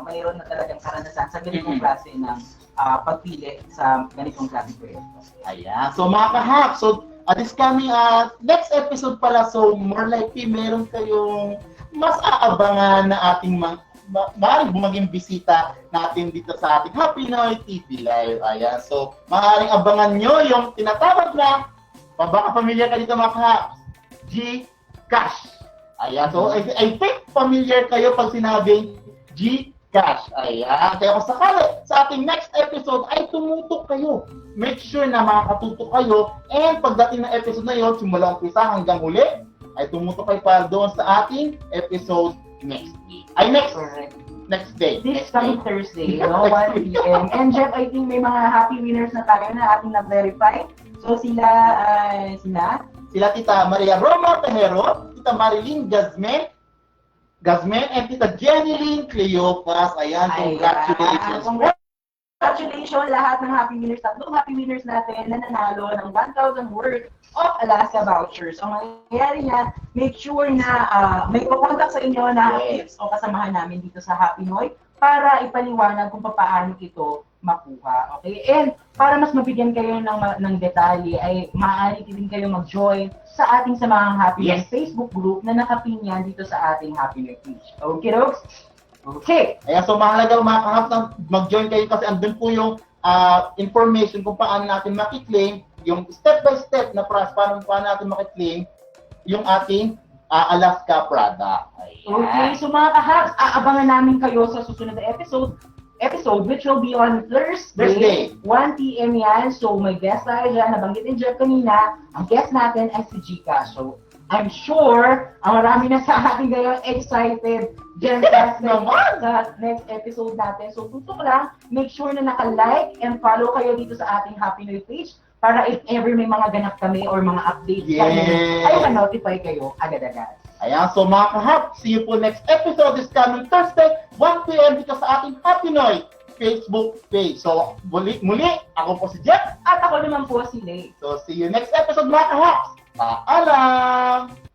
S2: mayroon na talagang karanasan sa ganitong klase ng pagpili sa ganitong klase proyekto.
S1: Ayan. So mga kahap, so this coming next episode pala, so more likely meron kayong mas aabangan na ating maaaring maging bisita natin dito sa ating Happy Noy TV Live. Ayan. So maaaring abangan nyo yung tinatawag na, baka familiar ka dito mga kahap, Gcash. Ayan. So, I think familiar kayo pag sinabing Gcash. Ayan. Kaya kung sakali sa ating next episode ay tumutok kayo, make sure na makakatutok kayo, and pagdating ng episode na yun, simula umpisa hanggang huli, ay tumutok kayo para doon sa ating episode next week. Ay, next day.
S2: This coming Thursday, 1 p.m. And Jeff, I think may mga happy winners na tayo na ating na-verify. So, sila
S1: Tita Maria Roma Tejero, Tita Marilyn Gasmen and Tita Jenny Cleopas. Ayan, congratulations.
S2: Congratulations lahat ng happy winners. Tatlong happy winners natin na nanalo ng 1,000 worth of Alaska vouchers. Ang mangyayari niya, make sure na may kukontak sa inyo na tips o kasamahan namin dito sa Happy Noy para ipaliwanag kung paano ito makuha. Okay? And para mas mabigyan kayo ng detalye, ay maaari din kayo mag-join sa ating Samahang Happiness Facebook group na nakapin yan dito sa ating Happiness page. Okay, Rox? Okay.
S1: Ayan, so mahalaga mga kahap na mag-join kayo kasi andun po yung information kung paano natin makiklaim, yung step-by-step na process paano natin makiklaim yung ating Alaska product. Ayan.
S2: Okay, so mga kahaks, aabangan namin kayo sa susunod na episode which will be on Thursday, 1 p.m. yan. So may guest tayo dyan, nabanggit ni Jeff kanina, ang guest natin ay si Gika. So I'm sure, ang marami na sa ating ngayon excited dyan sa next episode natin. So tutok lang, make sure na naka-like and follow kayo dito sa ating Happy New Page para if ever may mga ganap kami or mga updates kami, ay ma-notify kayo agad-agad.
S1: Ayan, so mga kahap, see you po next episode this coming Thursday, 1 p.m. dito sa ating Happy Noy Facebook page. So, muli, ako po si Jeff.
S2: At ako naman po si Lay.
S1: So, see you next episode mga kahap. Paalam!